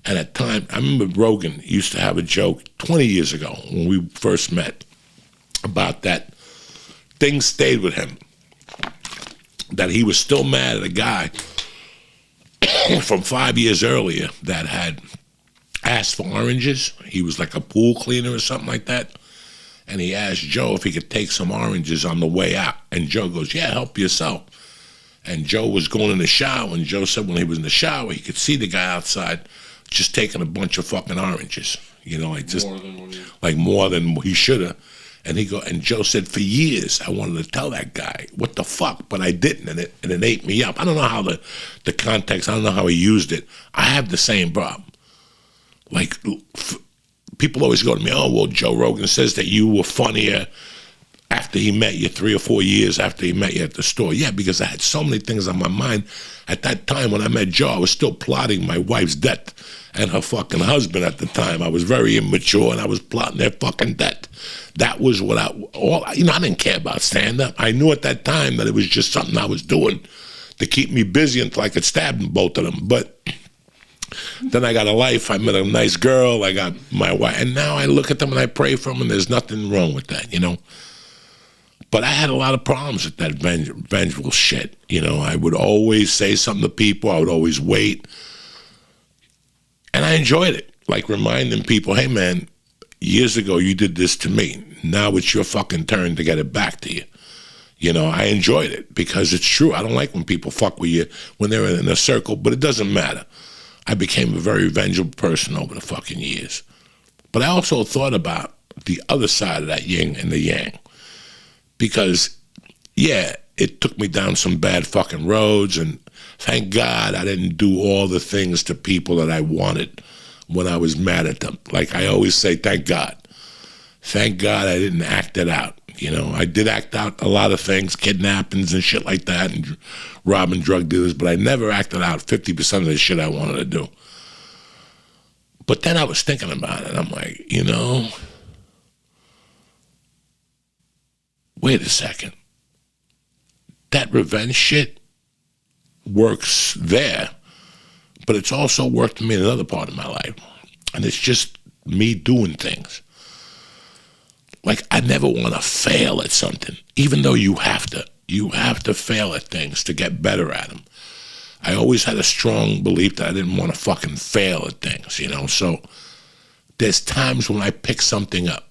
And at the time, I remember Rogan used to have a joke 20 years ago when we first met about that thing stayed with him, that he was still mad at a guy from 5 years earlier that had asked for oranges. He was like a pool cleaner or something like that. And he asked Joe if he could take some oranges on the way out. And Joe goes, yeah, help yourself. And Joe was going in the shower, and Joe said when he was in the shower, he could see the guy outside just taking a bunch of fucking oranges. You know, like just more than he should have. And Joe said, for years, I wanted to tell that guy, what the fuck, but I didn't, and it ate me up. I don't know how the context, I don't know how he used it. I have the same problem. Like, people always go to me, oh, well, Joe Rogan says that you were funnier after he met you 3 or 4 years after he met you at the store. Yeah, because I had so many things on my mind. At that time when I met Joe, I was still plotting my wife's death and her fucking husband at the time. I was very immature, and I was plotting their fucking death. That was what I didn't care about stand-up. I knew at that time that it was just something I was doing to keep me busy until I could stab both of them. But then I got a life. I met a nice girl. I got my wife. And now I look at them and I pray for them, and there's nothing wrong with that, you know. But I had a lot of problems with that vengeful shit. You know, I would always say something to people. I would always wait. And I enjoyed it. Like reminding people, hey, man, years ago you did this to me. Now it's your fucking turn to get it back to you. You know, I enjoyed it because it's true. I don't like when people fuck with you when they're in a circle, but it doesn't matter. I became a very vengeful person over the fucking years. But I also thought about the other side of that yin and the yang. Because, yeah, it took me down some bad fucking roads, and thank God I didn't do all the things to people that I wanted when I was mad at them. Like I always say, thank God. Thank God I didn't act it out. You know, I did act out a lot of things, kidnappings and shit like that, and robbing drug dealers, but I never acted out 50% of the shit I wanted to do. But then I was thinking about it. I'm like, you know, wait a second. That revenge shit works there, but it's also worked for me in another part of my life. And it's just me doing things. Like, I never want to fail at something, even though you have to. You have to fail at things to get better at them. I always had a strong belief that I didn't want to fucking fail at things, you know? So there's times when I pick something up.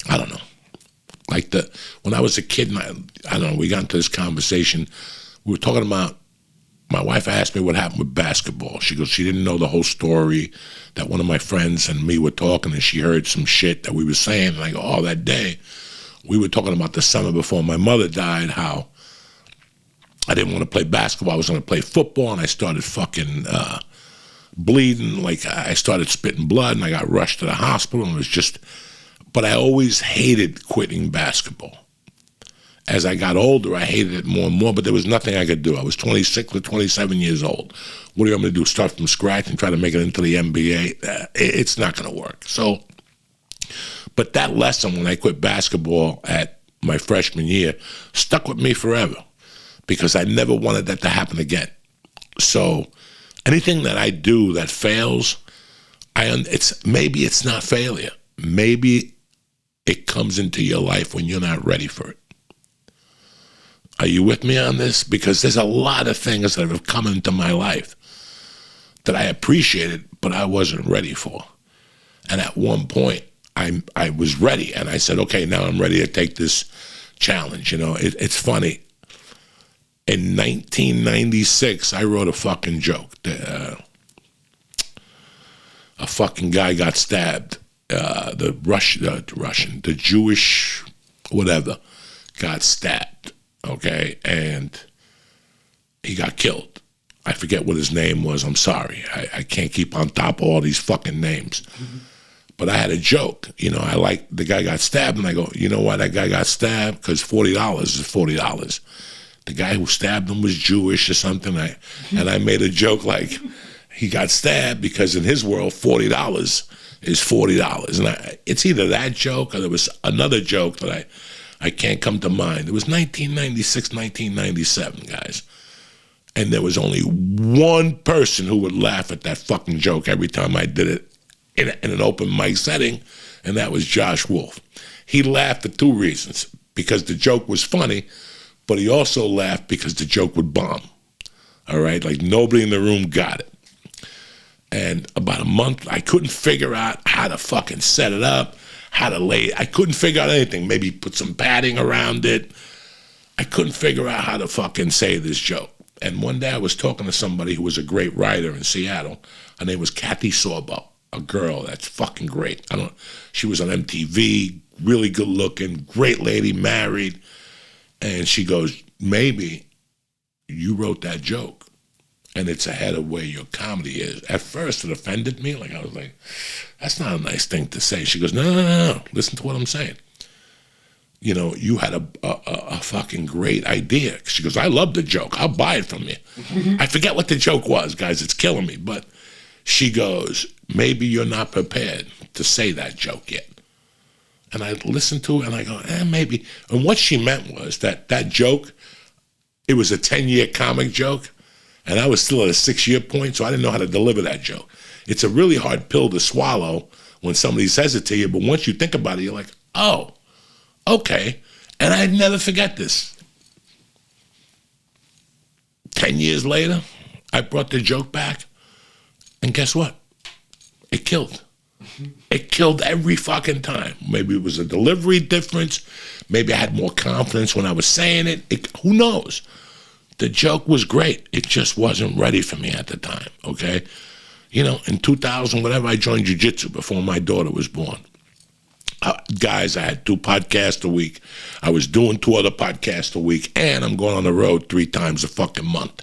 I don't know. Like when I was a kid, and I don't know, we got into this conversation. We were talking about, my wife asked me what happened with basketball. She goes, she didn't know the whole story, that one of my friends and me were talking, and she heard some shit that we were saying. And I go, oh, that day, we were talking about the summer before my mother died, how I didn't want to play basketball. I was going to play football, and I started fucking bleeding. Like, I started spitting blood, and I got rushed to the hospital, and it was just, but I always hated quitting basketball. As I got older, I hated it more and more, but there was nothing I could do. I was 26 or 27 years old. What do you want me to do, start from scratch and try to make it into the NBA? It's not going to work. So, but that lesson when I quit basketball at my freshman year stuck with me forever, because I never wanted that to happen again. So anything that I do that fails, maybe it's not failure. Maybe it comes into your life when you're not ready for it. Are you with me on this? Because there's a lot of things that have come into my life that I appreciated, but I wasn't ready for. And at one point, I was ready, and I said, okay, now I'm ready to take this challenge. You know, it's funny. In 1996, I wrote a fucking joke. A fucking guy got stabbed. The Jewish, whatever, got stabbed. Okay, and he got killed. I forget what his name was. I'm sorry. I can't keep on top of all these fucking names. Mm-hmm. But I had a joke. You know, I like the guy got stabbed, and I go, you know why that guy got stabbed? Because $40 is $40. The guy who stabbed him was Jewish or something. And I made a joke like, he got stabbed because in his world, $40 is $40. And it's either that joke or there was another joke that I can't come to mind. It was 1996, 1997, guys. And there was only one person who would laugh at that fucking joke every time I did it in an open mic setting, and that was Josh Wolf. He laughed for two reasons. Because the joke was funny, but he also laughed because the joke would bomb. All right? Like, nobody in the room got it. And about a month, I couldn't figure out how to fucking set it up. How to lay it. I couldn't figure out anything. Maybe put some padding around it. I couldn't figure out how to fucking say this joke. And one day I was talking to somebody who was a great writer in Seattle. Her name was Kathy Sorbo, a girl that's fucking great. She was on MTV, really good looking, great lady, married. And she goes, maybe you wrote that joke, and it's ahead of where your comedy is. At first, it offended me. Like, I was like, that's not a nice thing to say. She goes, no. Listen to what I'm saying. You know, you had a fucking great idea. She goes, I love the joke. I'll buy it from you. I forget what the joke was, guys. It's killing me. But she goes, maybe you're not prepared to say that joke yet. And I listened to it, and I go, maybe. And what she meant was that joke, it was a 10-year comic joke, and I was still at a 6-year point, so I didn't know how to deliver that joke. It's a really hard pill to swallow when somebody says it to you, but once you think about it, you're like, oh, okay. And I'd never forget this. 10 years later, I brought the joke back, and guess what? It killed. It killed every fucking time. Maybe it was a delivery difference. Maybe I had more confidence when I was saying it. Who knows? The joke was great. It just wasn't ready for me at the time, okay? You know, in 2000, whatever, I joined jiu-jitsu before my daughter was born. Guys, I had 2 podcasts a week. I was doing 2 other podcasts a week, and I'm going on the road 3 times a fucking month.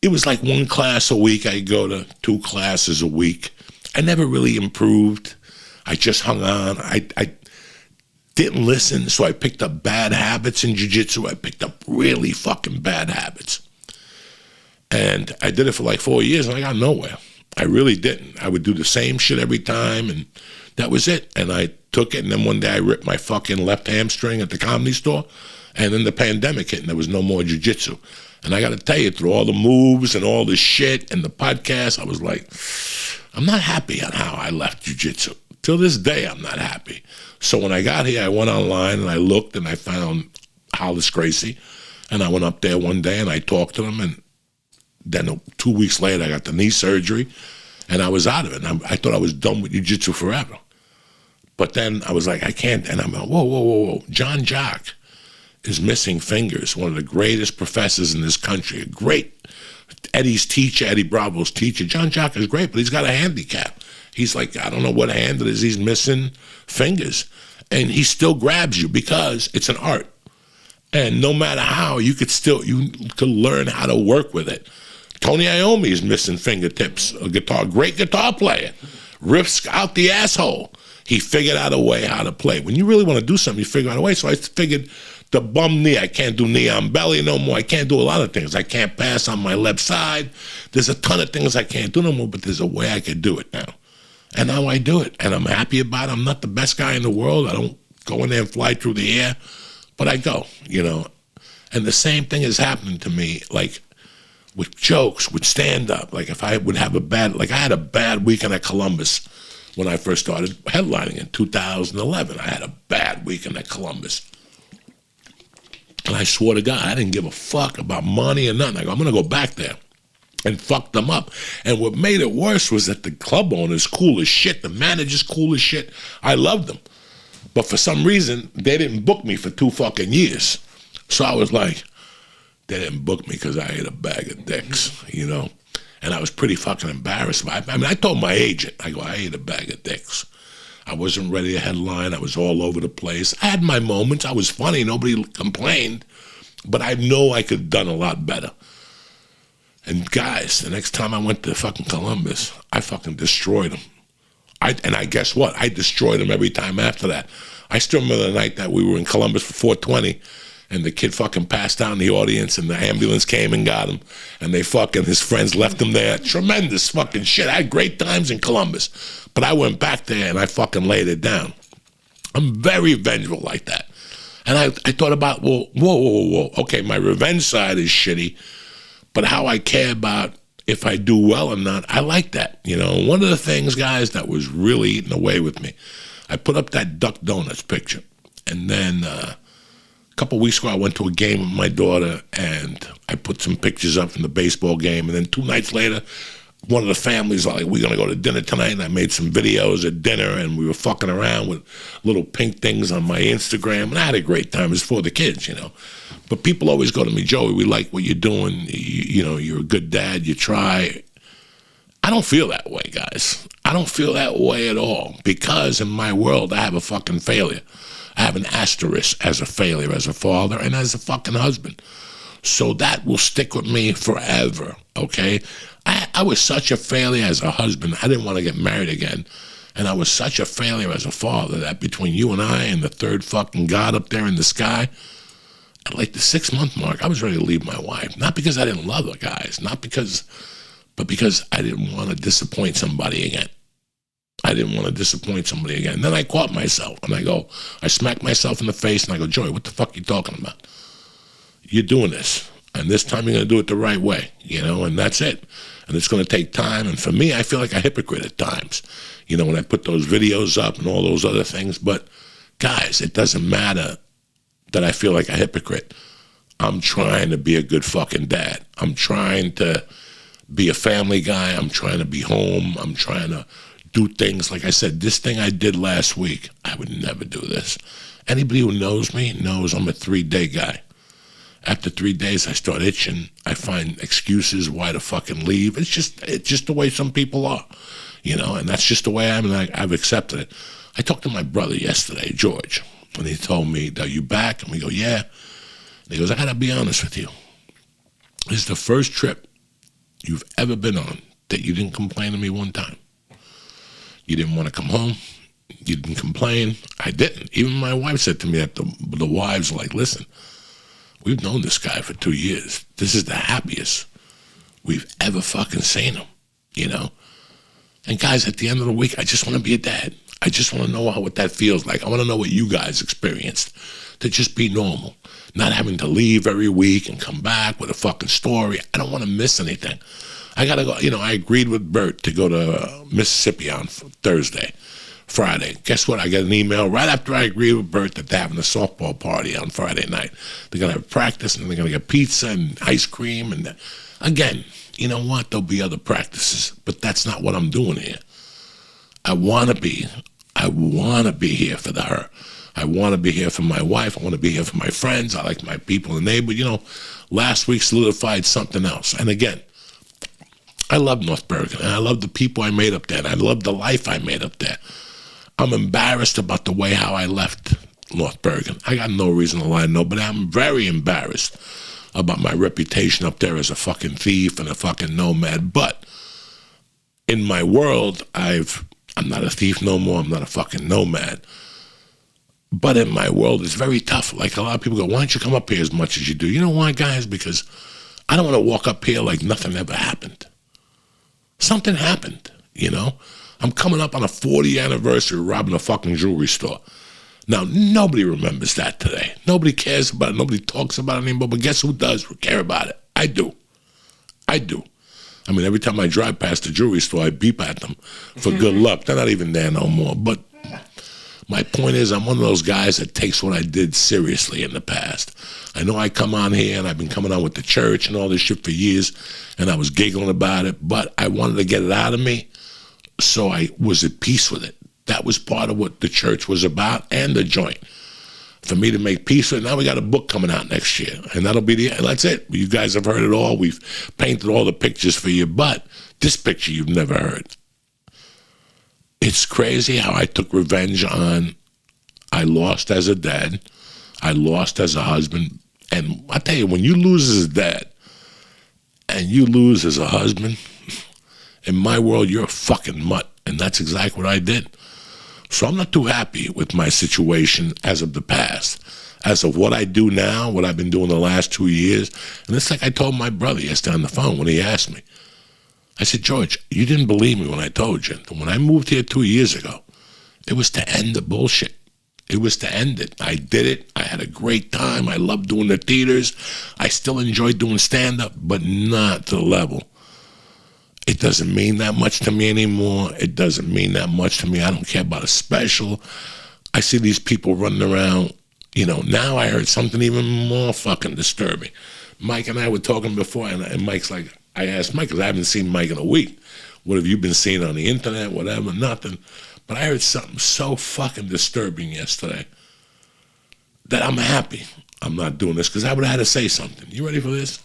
It was like 1 class a week. I go to 2 classes a week. I never really improved. I just hung on. I didn't listen, so I picked up bad habits in jiu-jitsu. I picked up really fucking bad habits. And I did it for like 4 years, and I got nowhere. I really didn't. I would do the same shit every time, and that was it. And I took it, and then one day I ripped my fucking left hamstring at the Comedy Store, and then the pandemic hit, and there was no more jiu-jitsu. And I got to tell you, through all the moves and all the shit and the podcast, I was like, I'm not happy on how I left jiu-jitsu. Till this day, I'm not happy. So when I got here, I went online and I looked and I found Hollis Gracie. And I went up there one day and I talked to him. And then 2 weeks later, I got the knee surgery. And I was out of it. And I thought I was done with jiu-jitsu forever. But then I was like, I can't. And I'm like, whoa. John Jock is missing fingers. One of the greatest professors in this country. A great Eddie's teacher, Eddie Bravo's teacher. John Jock is great, but he's got a handicap. He's like, I don't know what hand it is. He's missing fingers. And he still grabs you because it's an art. And no matter how, you could learn how to work with it. Tony Iommi is missing fingertips. Great guitar player. Riffs out the asshole. He figured out a way how to play. When you really want to do something, you figure out a way. So I figured the bum knee, I can't do knee on belly no more. I can't do a lot of things. I can't pass on my left side. There's a ton of things I can't do no more, but there's a way I can do it now. And now I do it, and I'm happy about it. I'm not the best guy in the world. I don't go in there and fly through the air, but I go, And the same thing is happening to me, like with jokes, with stand-up. Like if I would have I had a bad weekend at Columbus when I first started headlining in 2011. I had a bad weekend at Columbus. And I swore to God, I didn't give a fuck about money or nothing. I go, I'm going to go back there and fuck them up. And what made it worse was that the club owner's cool as shit. The manager's cool as shit. I loved them. But for some reason, they didn't book me for 2 fucking years. So I was like, they didn't book me because I ate a bag of dicks, And I was pretty fucking embarrassed. I told my agent, I ate a bag of dicks. I wasn't ready to headline. I was all over the place. I had my moments. I was funny. Nobody complained. But I know I could have done a lot better. And guys, the next time I went to fucking Columbus, I fucking destroyed them. I guess what? I destroyed them every time after that. I still remember the night that we were in Columbus for 420, and the kid fucking passed out in the audience, and the ambulance came and got him, and his friends left him there. Tremendous fucking shit. I had great times in Columbus, but I went back there and I fucking laid it down. I'm very vengeful like that. And I thought about, whoa. Okay, my revenge side is shitty, but how I care about if I do well or not, I like that. One of the things, guys, that was really eating away with me, I put up that Duck Donuts picture. And then a couple weeks ago, I went to a game with my daughter, and I put some pictures up from the baseball game. And then 2 nights later, one of the families was like, we're going to go to dinner tonight. And I made some videos at dinner, and we were fucking around with little pink things on my Instagram. And I had a great time. It was for the kids, But people always go to me, Joey, we like what you're doing. You're a good dad. You try. I don't feel that way, guys. I don't feel that way at all, because in my world, I have a fucking failure. I have an asterisk as a failure, as a father, and as a fucking husband. So that will stick with me forever, okay? I was such a failure as a husband. I didn't want to get married again. And I was such a failure as a father that between you and I and the third fucking God up there in the sky, at like the 6-month mark, I was ready to leave my wife. Not because I didn't love her, guys. But because I didn't want to disappoint somebody again. I didn't want to disappoint somebody again. And then I caught myself, and I smacked myself in the face, and I go, Joey, what the fuck are you talking about? You're doing this, and this time you're going to do it the right way, and that's it. And it's going to take time, and for me, I feel like a hypocrite at times, when I put those videos up and all those other things. But, guys, it doesn't matter that I feel like a hypocrite. I'm trying to be a good fucking dad. I'm trying to be a family guy. I'm trying to be home. I'm trying to do things. Like I said, this thing I did last week, I would never do this. Anybody who knows me knows I'm a 3-day guy. After 3 days, I start itching. I find excuses why to fucking leave. It's just the way some people are, and that's just the way I am, and I've accepted it. I talked to my brother yesterday, George, and he told me, are you back? And we go, yeah. And he goes, I got to be honest with you. This is the first trip you've ever been on that you didn't complain to me one time. You didn't want to come home. You didn't complain. I didn't. Even my wife said to me that the wives were like, listen, we've known this guy for 2 years. This is the happiest we've ever fucking seen him, you know? And guys, at the end of the week, I just want to be a dad. I just want to know what that feels like. I want to know what you guys experienced, to just be normal, not having to leave every week and come back with a fucking story. I don't want to miss anything. I got to go, I agreed with Bert to go to Mississippi on Friday. Guess what? I got an email right after I agreed with Bert that they're having a softball party on Friday night. They're going to have practice, and they're going to get pizza and ice cream. And again, you know what? There'll be other practices, but that's not what I'm doing here. I want to be here for her. I want to be here for my wife. I want to be here for my friends. I like my people and neighbors. Last week solidified something else. And again, I love North Bergen, and I love the people I made up there, and I love the life I made up there. I'm embarrassed about the way how I left North Bergen. I got no reason to lie, no, but I'm very embarrassed about my reputation up there as a fucking thief and a fucking nomad. But in my world, I'm not a thief no more. I'm not a fucking nomad. But in my world, it's very tough. Like a lot of people go, why don't you come up here as much as you do? You know why, guys? Because I don't want to walk up here like nothing ever happened. Something happened, I'm coming up on a 40th anniversary of robbing a fucking jewelry store. Now, nobody remembers that today. Nobody cares about it. Nobody talks about it anymore. But guess who does care about it? I do. I mean, every time I drive past the jewelry store, I beep at them for good luck. They're not even there no more. But my point is, I'm one of those guys that takes what I did seriously in the past. I know I come on here, and I've been coming on with the church and all this shit for years, and I was giggling about it, but I wanted to get it out of me, so I was at peace with it. That was part of what the church was about, and the joint. For me to make peace with it. Now we got a book coming out next year, and that's it. You guys have heard it all. We've painted all the pictures for you, but this picture you've never heard. It's crazy how I took revenge on, I lost as a dad, I lost as a husband, and I tell you, when you lose as a dad, and you lose as a husband, in my world, you're a fucking mutt, and that's exactly what I did. So I'm not too happy with my situation as of the past. As of what I do now, what I've been doing the last 2 years, and it's like I told my brother yesterday on the phone when he asked me. I said, George, you didn't believe me when I told you. When I moved here 2 years ago, it was to end the bullshit. It was to end it. I did it. I had a great time. I loved doing the theaters. I still enjoy doing stand-up, but not to the level. It doesn't mean that much to me anymore. It doesn't mean that much to me. I don't care about a special. I see these people running around. Now I heard something even more fucking disturbing. Mike and I were talking before, and Mike's like, I asked Mike, because I haven't seen Mike in a week. What have you been seeing on the internet, whatever, nothing. But I heard something so fucking disturbing yesterday that I'm happy I'm not doing this, because I would have had to say something. You ready for this?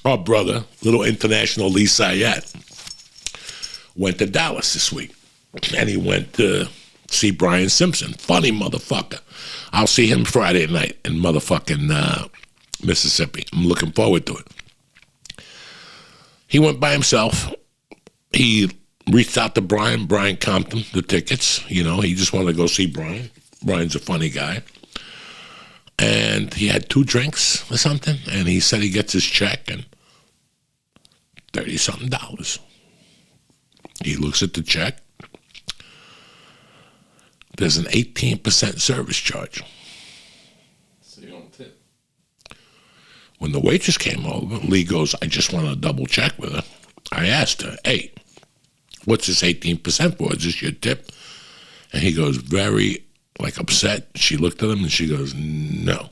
Our brother, little international Lee Sayat, went to Dallas this week. And he went to see Brian Simpson. Funny motherfucker. I'll see him Friday night in motherfucking Mississippi. I'm looking forward to it. He went by himself. He reached out to Brian. Brian comped him the tickets. He just wanted to go see Brian. Brian's a funny guy. And he had 2 drinks or something. And he said he gets his check and $30-something. He looks at the check. There's an 18% service charge. So you don't tip. When the waitress came over, Lee goes, I just want to double check with her. I asked her, hey, what's this 18% for? Is this your tip? And he goes, very, upset. She looked at him and she goes, no,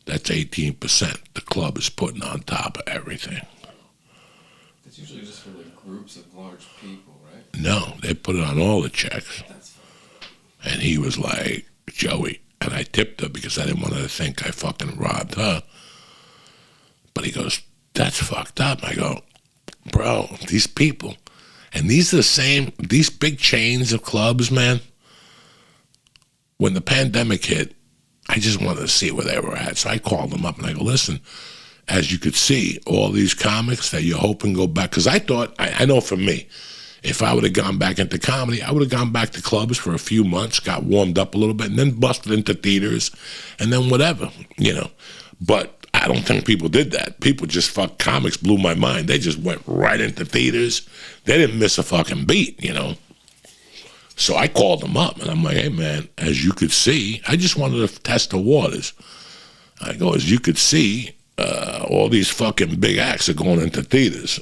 that's 18%. The club is putting on top of everything. It's usually just for groups of large people, right? No, they put it on all the checks. That's fine. And he was like, Joey, and I tipped her because I didn't want her to think I fucking robbed her. But he goes, that's fucked up. I go, bro, these people, and these are the same, these big chains of clubs, man. When the pandemic hit, I just wanted to see where they were at. So I called them up and I go, listen, as you could see, all these comics that you're hoping go back, because I thought, I know for me, If I would have gone back into comedy, I would have gone back to clubs for a few months, got warmed up a little bit, and then busted into theaters, and then whatever, But I don't think people did that. People just comics blew my mind. They just went right into theaters. They didn't miss a fucking beat, So I called them up, and I'm like, hey, man, as you could see, I just wanted to test the waters. I go, as you could see, all these fucking big acts are going into theaters.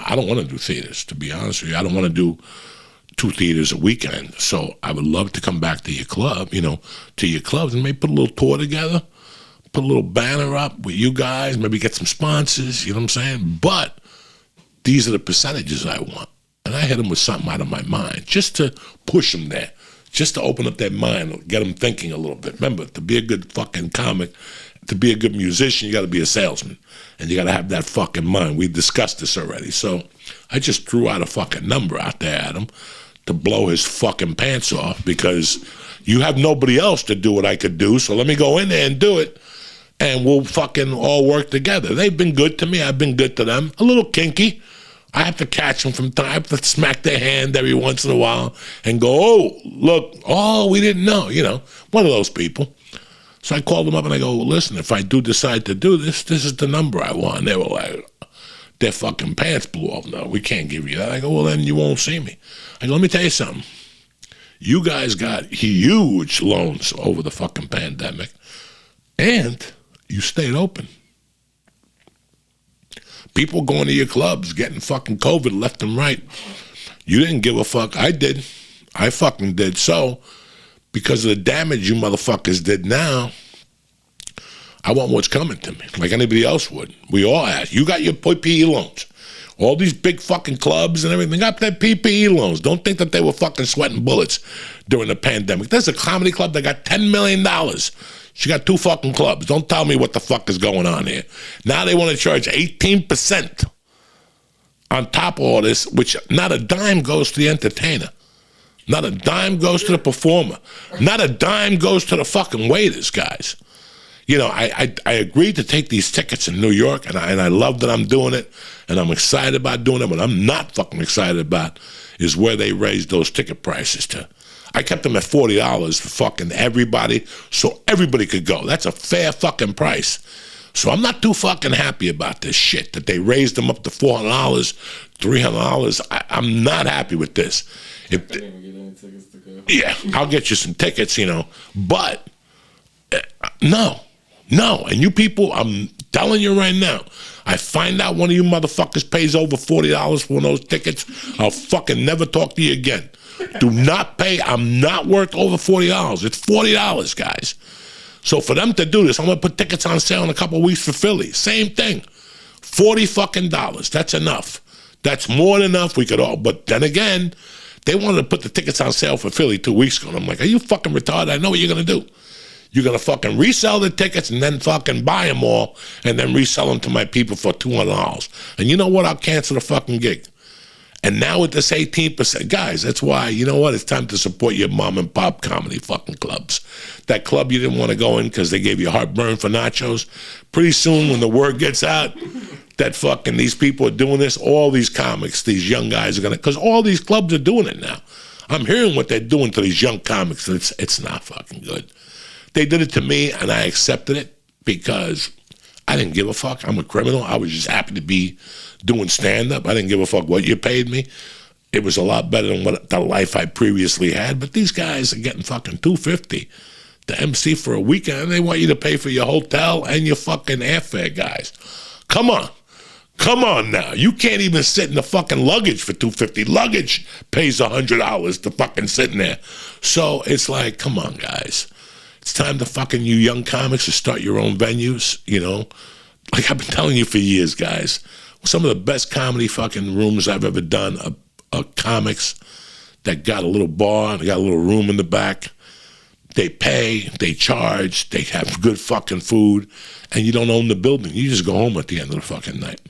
I don't want to do theaters, to be honest with you. I don't want to do 2 theaters a weekend. So I would love to come back to your club, to your clubs, and maybe put a little tour together, put a little banner up with you guys, maybe get some sponsors, you know what I'm saying? But these are the percentages I want. And I hit them with something out of my mind, just to push them there, just to open up their mind, get them thinking a little bit. Remember, to be a good fucking comic, to be a good musician, you got to be a salesman. And you got to have that fucking mind. We discussed this already. So I just threw out a fucking number out there at him to blow his fucking pants off, because you have nobody else to do what I could do. So let me go in there and do it, and we'll fucking all work together. They've been good to me. I've been good to them. A little kinky. I have to catch them from time. I have to smack their hand every once in a while and go, oh, look, we didn't know, one of those people. So I called them up and I go, well, listen, if I do decide to do this, this is the number I want. And they were like, their fucking pants blew off. No, we can't give you that. I go, well, then you won't see me. I go, let me tell you something. You guys got huge loans over the fucking pandemic, and you stayed open. People going to your clubs, getting fucking COVID left and right. You didn't give a fuck. I did. I fucking did. So, because of the damage you motherfuckers did now, I want what's coming to me, like anybody else would. We all have. You got your PPE loans. All these big fucking clubs and everything got their PPE loans. Don't think that they were fucking sweating bullets during the pandemic. There's a comedy club that got $10 million. She got 2 fucking clubs. Don't tell me what the fuck is going on here. Now they want to charge 18% on top of all this, which not a dime goes to the entertainer. Not a dime goes to the performer. Not a dime goes to the fucking waiters, guys. I agreed to take these tickets in New York, and I love that I'm doing it, and I'm excited about doing it. What I'm not fucking excited about is where they raised those ticket prices to. I kept them at $40 for fucking everybody, so everybody could go. That's a fair fucking price. So I'm not too fucking happy about this shit, that they raised them up to $400, $300. I'm not happy with this. If, I didn't even get any tickets to go. Yeah, I'll get you some tickets, but no. And you people, I'm telling you right now, I find out one of you motherfuckers pays over $40 for one of those tickets, I'll fucking never talk to you again. Do not pay. I'm not worth over $40. It's $40, guys. So for them to do this, I'm going to put tickets on sale in a couple of weeks for Philly. Same thing. $40 fucking dollars. That's enough. That's more than enough. We could all, but then again, they wanted to put the tickets on sale for Philly 2 weeks ago. And I'm like, are you fucking retarded? I know what you're going to do. You're going to fucking resell the tickets and then fucking buy them all and then resell them to my people for $200. And you know what? I'll cancel the fucking gig. And now with this 18%, guys, that's why, you know what? It's time to support your mom and pop comedy fucking clubs. That club you didn't want to go in because they gave you heartburn for nachos. Pretty soon when the word gets out that fucking these people are doing this, all these comics, these young guys are going to, because all these clubs are doing it now. I'm hearing what they're doing to these young comics, and it's not fucking good. They did it to me, and I accepted it because I didn't give a fuck. I'm a criminal. I was just happy to be doing stand-up. I didn't give a fuck what you paid me. It was a lot better than what the life I previously had. But these guys are getting fucking $250 to MC for a weekend, and they want you to pay for your hotel and your fucking airfare, guys. Come on. Come on now. You can't even sit in the fucking luggage for $250. Luggage pays $100 to fucking sit in there. So it's like, come on, guys. It's time to fucking, you young comics, to start your own venues, Like I've been telling you for years, guys. Some of the best comedy fucking rooms I've ever done are comics that got a little bar, they got a little room in the back. They pay, they charge, they have good fucking food, and you don't own the building. You just go home at the end of the fucking night.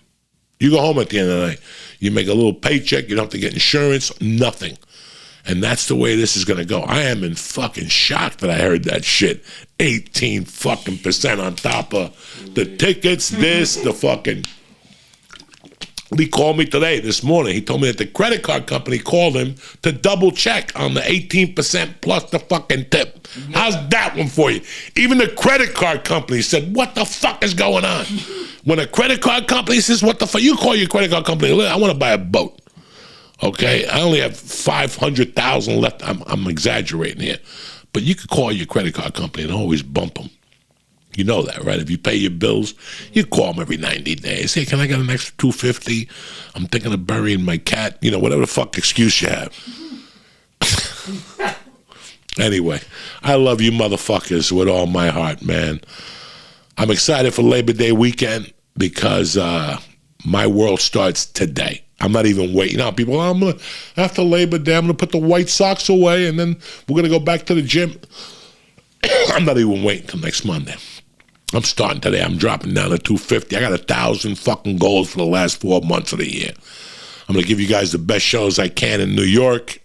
You go home at the end of the night. You make a little paycheck, you don't have to get insurance, nothing. And that's the way this is going to go. I am in fucking shock that I heard that shit. 18 fucking % on top of the tickets, this, the fucking... He called me this morning. He told me that the credit card company called him to double check on the 18% plus the fucking tip. How's that one for you? Even the credit card company said, what the fuck is going on? When a credit card company says, what the fuck, you call your credit card company, I want to buy a boat. Okay? I only have $500,000 left. I'm exaggerating here. But you could call your credit card company and always bump them. You know that, right? If you pay your bills, you call them every 90 days. Hey, can I get an extra $250? I'm thinking of burying my cat. You know, whatever the fuck excuse you have. Anyway, I love you motherfuckers with all my heart, man. I'm excited for Labor Day weekend because my world starts today. I'm not even waiting. You know, people, after Labor Day, I'm going to put the White Sox away, and then we're going to go back to the gym. I'm not even waiting till next Monday. I'm starting today. I'm dropping down to 250. I got 1,000 fucking goals for the last 4 months of the year. I'm going to give you guys the best shows I can in New York.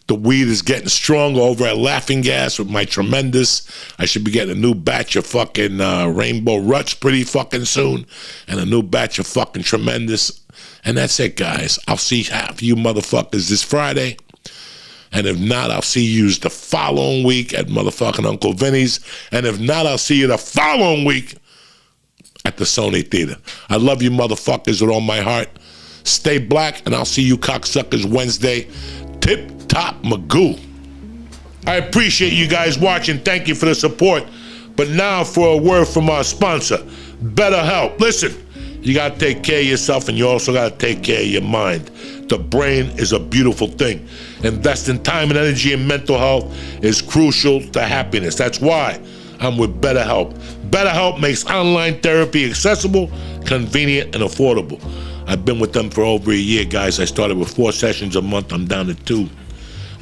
The weed is getting stronger over at Laughing Gas with my Tremendous. I should be getting a new batch of fucking Rainbow Ruts pretty fucking soon. And a new batch of fucking Tremendous. And that's it, guys. I'll see half you motherfuckers this Friday. And if not, I'll see you the following week at motherfucking Uncle Vinny's. And if not, I'll see you the following week at the Sony Theater. I love you motherfuckers with all my heart. Stay black, and I'll see you cocksuckers Wednesday. Tip top Magoo. I appreciate you guys watching. Thank you for the support. But now for a word from our sponsor, BetterHelp. Listen, you got to take care of yourself, and you also got to take care of your mind. The brain is a beautiful thing. Investing time and energy in mental health is crucial to happiness. That's why I'm with BetterHelp. BetterHelp makes online therapy accessible, convenient, and affordable. I've been with them for over a year, guys. I started with 4 sessions a month. I'm down to 2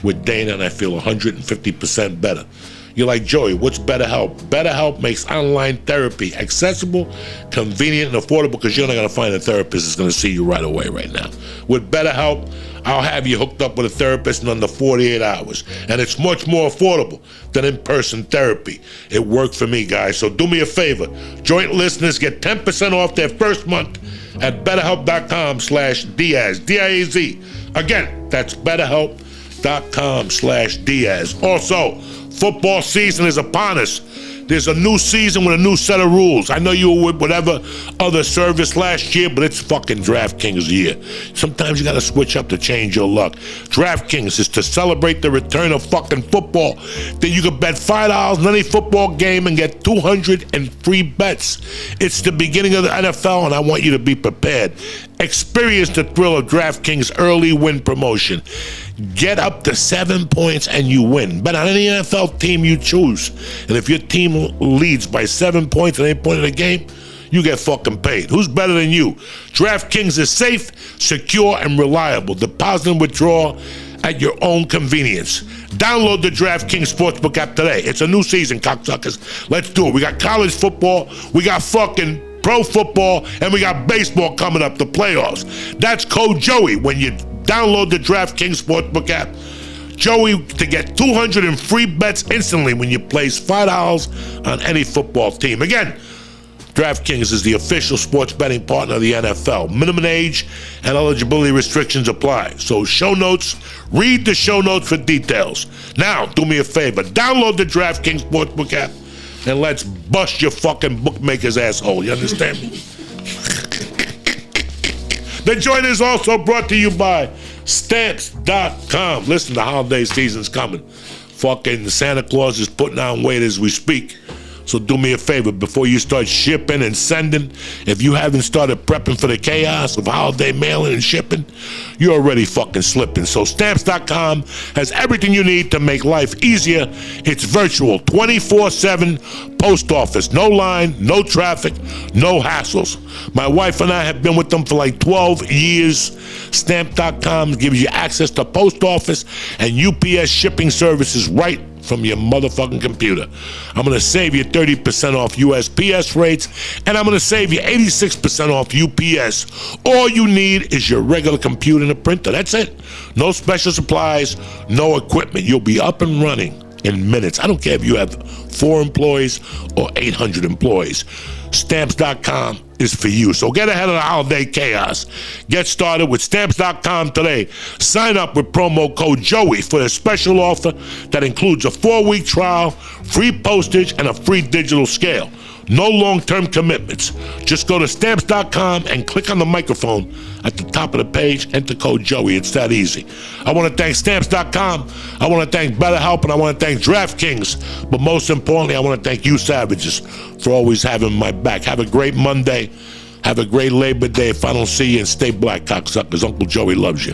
with Dana, and I feel 150% better. You're like, Joey, what's BetterHelp? BetterHelp makes online therapy accessible, convenient, and affordable because you're not going to find a therapist that's going to see you right away right now. With BetterHelp, I'll have you hooked up with a therapist in under 48 hours. And it's much more affordable than in-person therapy. It worked for me, guys. So do me a favor. Joint listeners get 10% off their first month at BetterHelp.com/Diaz. D-I-A-Z. Again, that's BetterHelp.com/Diaz. Also, football season is upon us. There's a new season with a new set of rules. I know you were with whatever other service last year, but it's fucking DraftKings year. Sometimes you gotta switch up to change your luck. DraftKings is to celebrate the return of fucking football. Then you can bet $5 on any football game and get 200 in free bets. It's the beginning of the NFL, and I want you to be prepared. Experience the thrill of DraftKings early win promotion. Get up to 7 points and you win. Bet on any NFL team you choose. And if your team leads by 7 points at any point in the game, you get fucking paid. Who's better than you? DraftKings is safe, secure, and reliable. Deposit and withdraw at your own convenience. Download the DraftKings Sportsbook app today. It's a new season, cocksuckers. Let's do it. We got college football. We got fucking pro football, and we got baseball coming up, the playoffs. That's code Joey when you download the DraftKings Sportsbook app. Joey to get 200 in free bets instantly when you place $5 on any football team. Again, DraftKings is the official sports betting partner of the NFL. Minimum age and eligibility restrictions apply. So read the show notes for details. Now, do me a favor. Download the DraftKings Sportsbook app and let's bust your fucking bookmaker's asshole. You understand me? The joint is also brought to you by Stamps.com. Listen, the holiday season's coming. Fucking Santa Claus is putting on weight as we speak. So do me a favor, before you start shipping and sending, if you haven't started prepping for the chaos of holiday mailing and shipping, you're already fucking slipping. So Stamps.com has everything you need to make life easier. It's virtual, 24/7 post office. No line, no traffic, no hassles. My wife and I have been with them for like 12 years. Stamp.com gives you access to post office and UPS shipping services right from your motherfucking computer. I'm going to save you 30% off USPS rates, and I'm going to save you 86% off UPS. All you need is your regular computer and a printer. That's it. No special supplies, no equipment. You'll be up and running in minutes. I don't care if you have 4 employees or 800 employees. Stamps.com is for you. So get ahead of the holiday chaos. Get started with Stamps.com today. Sign up with promo code Joey for a special offer that includes a 4-week trial, free postage, and a free digital scale. No long-term commitments. Just go to Stamps.com and click on the microphone at the top of the page. Enter code Joey. It's that easy. I want to thank Stamps.com. I want to thank BetterHelp, and I want to thank DraftKings. But most importantly, I want to thank you savages for always having my back. Have a great Monday. Have a great Labor Day if I don't see you, and stay black, cocksuckers. Uncle Joey loves you.